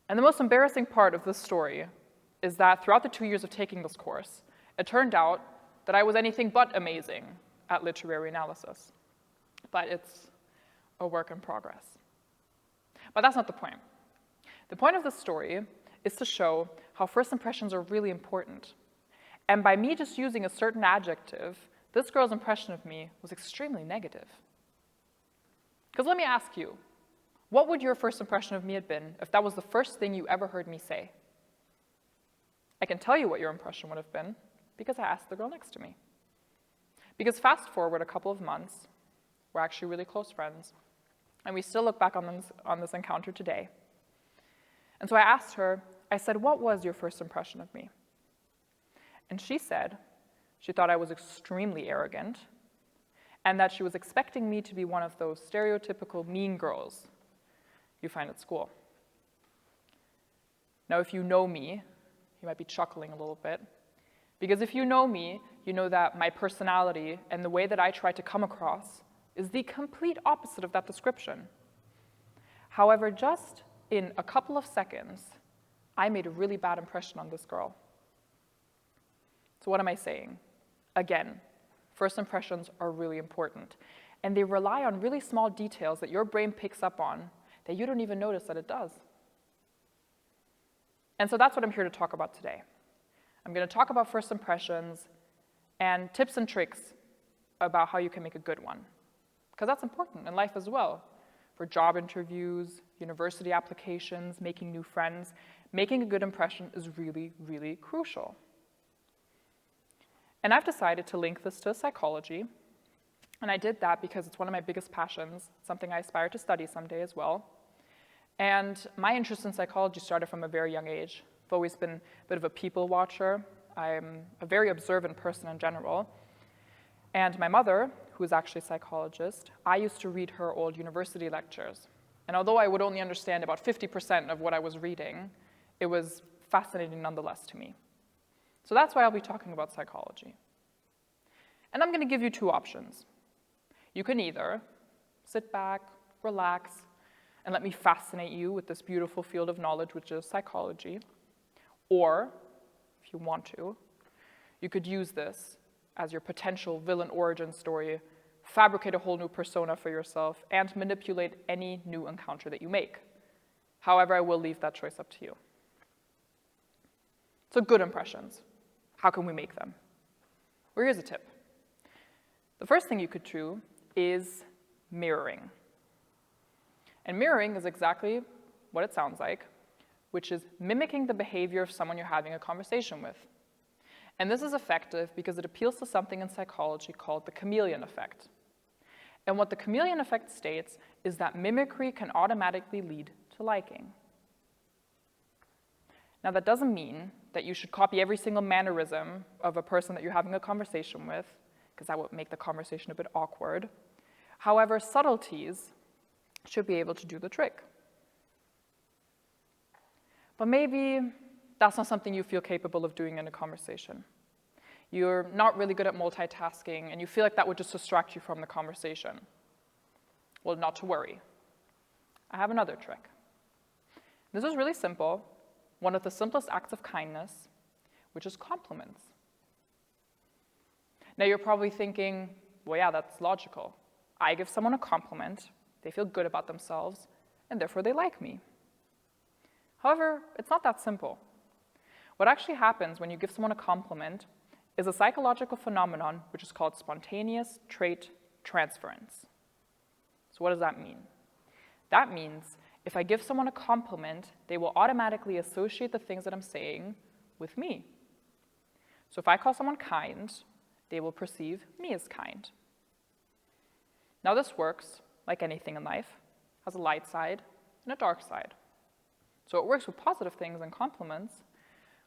And the most embarrassing part of this story is that throughout the 2 years of taking this course, it turned out that I was anything but amazing at literary analysis. But it's a work in progress. But that's not the point. The point of this story is to show how first impressions are really important. And by me just using a certain adjective, this girl's impression of me was extremely negative. Because let me ask you, what would your first impression of me have been if that was the first thing you ever heard me say? I can tell you what your impression would have been because I asked the girl next to me. Because fast forward a couple of months, we're actually really close friends, and we still look back on this encounter today. And so I asked her, I said, what was your first impression of me? And she said she thought I was extremely arrogant and that she was expecting me to be one of those stereotypical mean girls you find at school. Now, if you know me, you might be chuckling a little bit, because if you know me, you know that my personality and the way that I try to come across is the complete opposite of that description. However, just in a couple of seconds, I made a really bad impression on this girl. So what am I saying? Again, first impressions are really important, and they rely on really small details that your brain picks up on that you don't even notice that it does. And so that's what I'm here to talk about today. I'm going to talk about first impressions and tips and tricks about how you can make a good one. Because that's important in life as well. For job interviews, university applications, making new friends, making a good impression is really, really crucial. And I've decided to link this to psychology. And I did that because it's one of my biggest passions, something I aspire to study someday as well. And my interest in psychology started from a very young age. I've always been a bit of a people watcher. I'm a very observant person in general. And my mother, who is actually a psychologist, I used to read her old university lectures. And although I would only understand about 50% of what I was reading, it was fascinating nonetheless to me. So that's why I'll be talking about psychology. And I'm going to give you two options. You can either sit back, relax, and let me fascinate you with this beautiful field of knowledge, which is psychology. Or, if you want to, you could use this as your potential villain origin story, fabricate a whole new persona for yourself, and manipulate any new encounter that you make. However, I will leave that choice up to you. So good impressions. How can we make them? Well, here's a tip. The first thing you could do is mirroring. And mirroring is exactly what it sounds like, which is mimicking the behavior of someone you're having a conversation with. And this is effective because it appeals to something in psychology called the chameleon effect. And what the chameleon effect states is that mimicry can automatically lead to liking. Now, that doesn't mean that you should copy every single mannerism of a person that you're having a conversation with, because that would make the conversation a bit awkward. However, subtleties should be able to do the trick. But maybe that's not something you feel capable of doing in a conversation. You're not really good at multitasking, and you feel like that would just distract you from the conversation. Well, not to worry. I have another trick. This is really simple, one of the simplest acts of kindness, which is compliments. Now you're probably thinking, well, yeah, that's logical. I give someone a compliment, they feel good about themselves, and therefore they like me. However, it's not that simple. What actually happens when you give someone a compliment is a psychological phenomenon which is called spontaneous trait transference. So what does that mean? That means if I give someone a compliment, they will automatically associate the things that I'm saying with me. So if I call someone kind, they will perceive me as kind. Now this works like anything in life, has a light side and a dark side. So it works with positive things and compliments,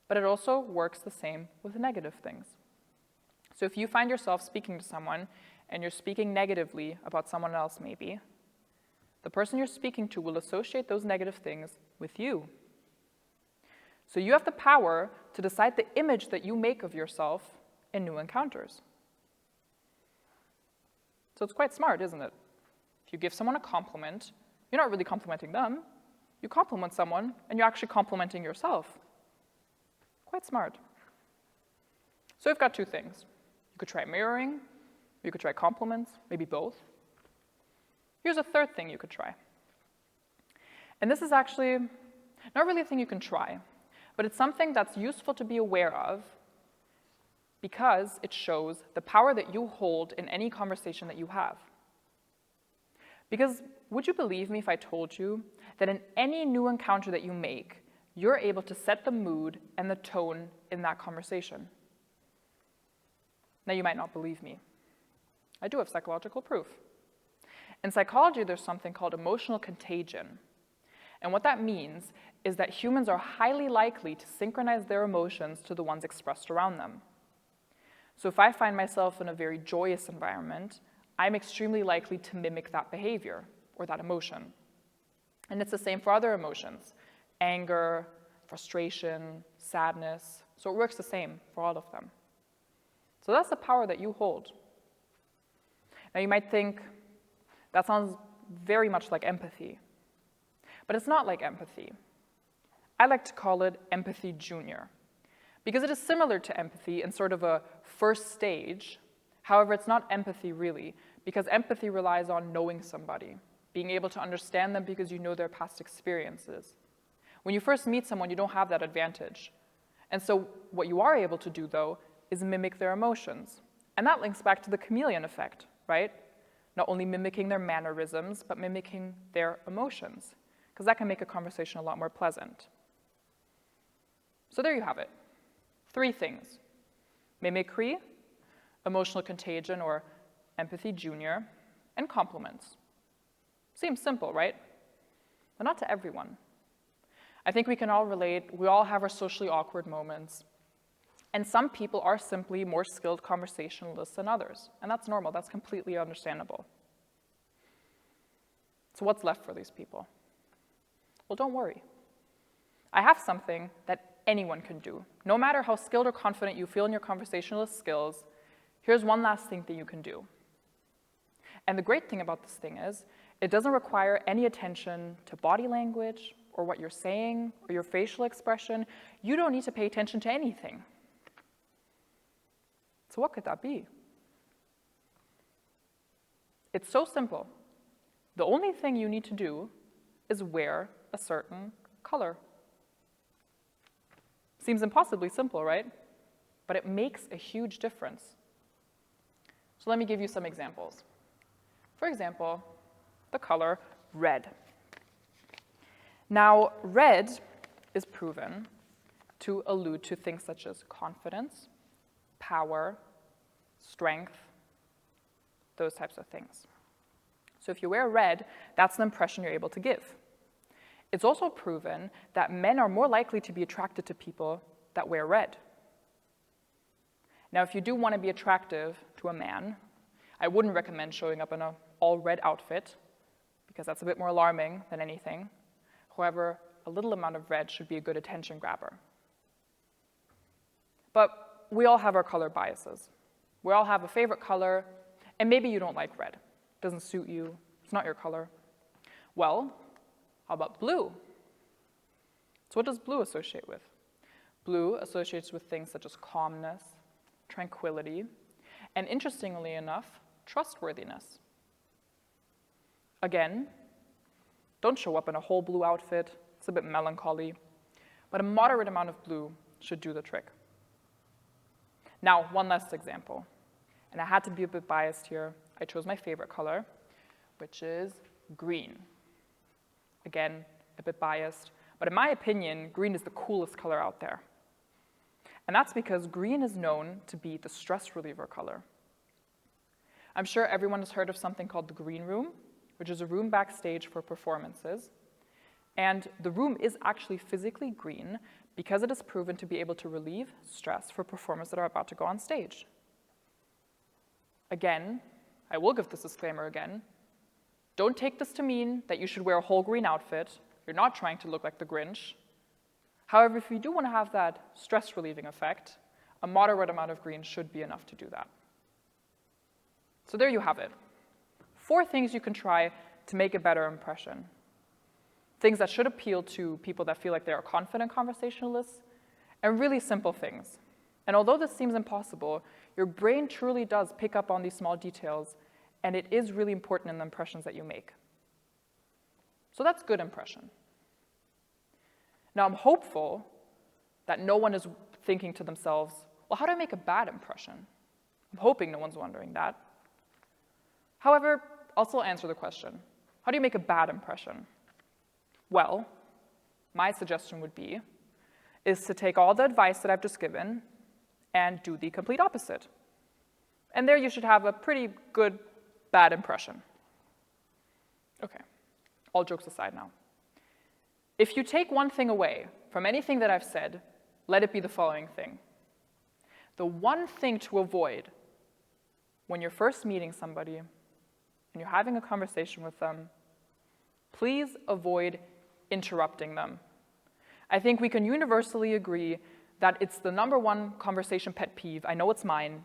but it also works the same with negative things. So if you find yourself speaking to someone and you're speaking negatively about someone else maybe, the person you're speaking to will associate those negative things with you. So you have the power to decide the image that you make of yourself in new encounters. So it's quite smart, isn't it? If you give someone a compliment, you're not really complimenting them. You compliment someone, and you're actually complimenting yourself. Quite smart. So we've got two things. You could try mirroring, or you could try compliments, maybe both. Here's a third thing you could try. And this is actually not really a thing you can try, but it's something that's useful to be aware of because it shows the power that you hold in any conversation that you have. Because would you believe me if I told you that in any new encounter that you make, you're able to set the mood and the tone in that conversation? Now, you might not believe me. I do have psychological proof. In psychology, there's something called emotional contagion. And what that means is that humans are highly likely to synchronize their emotions to the ones expressed around them. So if I find myself in a very joyous environment, I'm extremely likely to mimic that behavior or that emotion. And it's the same for other emotions: anger, frustration, sadness. So it works the same for all of them. So that's the power that you hold. Now you might think, that sounds very much like empathy. But it's not like empathy. I like to call it empathy junior, because it is similar to empathy in sort of a first stage. However, it's not empathy really, because empathy relies on knowing somebody, being able to understand them because you know their past experiences. When you first meet someone, you don't have that advantage. And so what you are able to do, though, is mimic their emotions. And that links back to the chameleon effect, right? Not only mimicking their mannerisms, but mimicking their emotions, because that can make a conversation a lot more pleasant. So there you have it. 3 things: mimicry, emotional contagion or empathy junior, and compliments. Seems simple, right? But not to everyone. I think we can all relate. We all have our socially awkward moments. And some people are simply more skilled conversationalists than others. And that's normal. That's completely understandable. So what's left for these people? Well, don't worry. I have something that anyone can do. No matter how skilled or confident you feel in your conversationalist skills, here's one last thing that you can do. And the great thing about this thing is, it doesn't require any attention to body language or what you're saying or your facial expression. You don't need to pay attention to anything. So what could that be? It's so simple. The only thing you need to do is wear a certain color. Seems impossibly simple, right? But it makes a huge difference. So let me give you some examples. For example, the color red. Now, red is proven to allude to things such as confidence, power, strength, those types of things. So if you wear red, that's the impression you're able to give. It's also proven that men are more likely to be attracted to people that wear red. Now, if you do want to be attractive to a man, I wouldn't recommend showing up in an all-red outfit, because that's a bit more alarming than anything. However, a little amount of red should be a good attention grabber. But we all have our color biases. We all have a favorite color, and maybe you don't like red. It doesn't suit you. It's not your color. Well, how about blue? So what does blue associate with? Blue associates with things such as calmness, tranquility, and interestingly enough, trustworthiness. Again, don't show up in a whole blue outfit. It's a bit melancholy. But a moderate amount of blue should do the trick. Now, one last example. And I had to be a bit biased here. I chose my favorite color, which is green. Again, a bit biased. But in my opinion, green is the coolest color out there. And that's because green is known to be the stress reliever color. I'm sure everyone has heard of something called the green room, which is a room backstage for performances. And the room is actually physically green because it is proven to be able to relieve stress for performers that are about to go on stage. Again, I will give this disclaimer again. Don't take this to mean that you should wear a whole green outfit. You're not trying to look like the Grinch. However, if you do want to have that stress-relieving effect, a moderate amount of green should be enough to do that. So there you have it. 4 things you can try to make a better impression. Things that should appeal to people that feel like they are confident conversationalists, and really simple things. And although this seems impossible, your brain truly does pick up on these small details, and it is really important in the impressions that you make. So that's good impression. Now I'm hopeful that no one is thinking to themselves, well, how do I make a bad impression? I'm hoping no one's wondering that. However, I'll still answer the question. How do you make a bad impression? Well, my suggestion would be is to take all the advice that I've just given and do the complete opposite. And there you should have a pretty good bad impression. Okay, all jokes aside now. If you take one thing away from anything that I've said, let it be the following thing. The one thing to avoid when you're first meeting somebody and you're having a conversation with them, please avoid interrupting them. I think we can universally agree that it's the #1 conversation pet peeve. I know it's mine.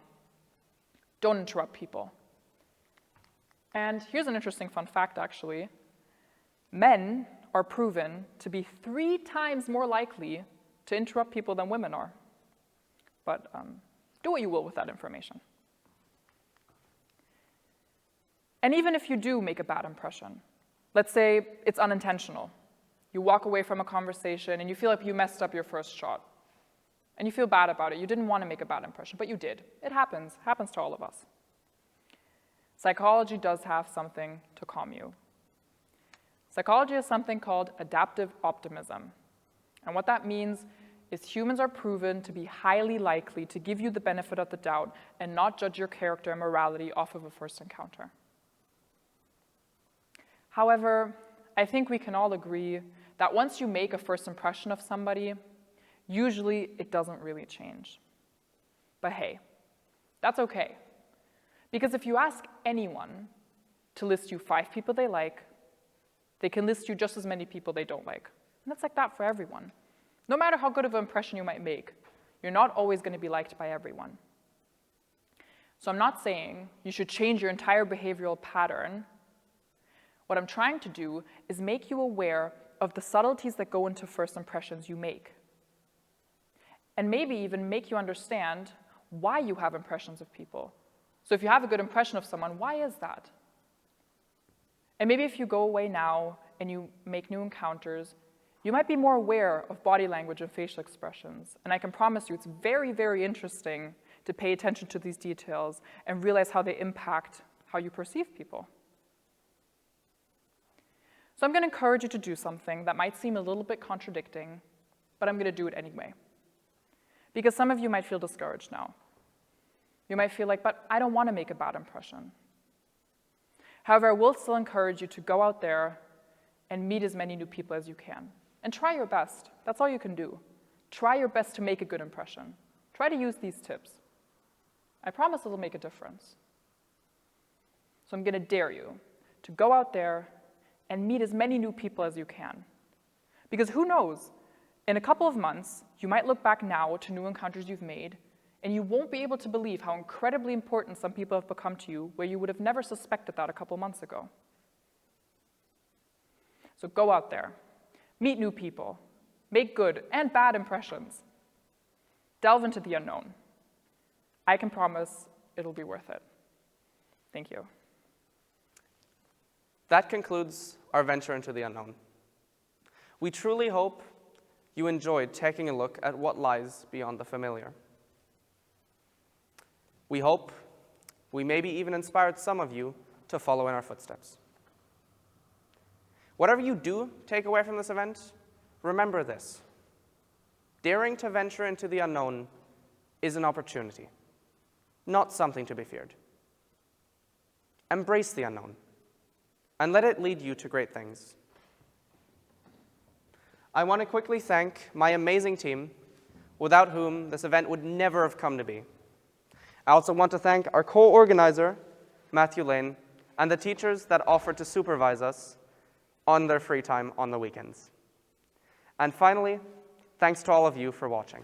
Don't interrupt people. And here's an interesting fun fact, actually. Men are proven to be 3 times more likely to interrupt people than women are. But do what you will with that information. And even if you do make a bad impression, let's say it's unintentional. You walk away from a conversation and you feel like you messed up your first shot. And you feel bad about it. You didn't want to make a bad impression, but you did. It happens to all of us. Psychology does have something to calm you. Psychology is something called adaptive optimism. And what that means is humans are proven to be highly likely to give you the benefit of the doubt and not judge your character and morality off of a first encounter. However, I think we can all agree that once you make a first impression of somebody, usually it doesn't really change. But hey, that's okay. Because if you ask anyone to list you 5 people they like, they can list you just as many people they don't like. And that's like that for everyone. No matter how good of an impression you might make, you're not always going to be liked by everyone. So I'm not saying you should change your entire behavioral pattern. What I'm trying to do is make you aware of the subtleties that go into first impressions you make. And maybe even make you understand why you have impressions of people. So if you have a good impression of someone, why is that? And maybe if you go away now and you make new encounters, you might be more aware of body language and facial expressions. And I can promise you it's very, very interesting to pay attention to these details and realize how they impact how you perceive people. So I'm going to encourage you to do something that might seem a little bit contradicting, but I'm going to do it anyway. Because some of you might feel discouraged now. You might feel like, but I don't want to make a bad impression. However, I will still encourage you to go out there and meet as many new people as you can. And try your best. That's all you can do. Try your best to make a good impression. Try to use these tips. I promise it'll make a difference. So I'm going to dare you to go out there and meet as many new people as you can. Because who knows, in a couple of months, you might look back now to new encounters you've made, and you won't be able to believe how incredibly important some people have become to you where you would have never suspected that a couple months ago. So go out there, meet new people, make good and bad impressions, delve into the unknown. I can promise it'll be worth it. Thank you. That concludes our venture into the unknown. We truly hope you enjoyed taking a look at what lies beyond the familiar. We hope we maybe even inspired some of you to follow in our footsteps. Whatever you do take away from this event, remember this. Daring to venture into the unknown is an opportunity, not something to be feared. Embrace the unknown, and let it lead you to great things. I want to quickly thank my amazing team, without whom this event would never have come to be. I also want to thank our co-organizer, Matthew Lane, and the teachers that offered to supervise us on their free time on the weekends. And finally, thanks to all of you for watching.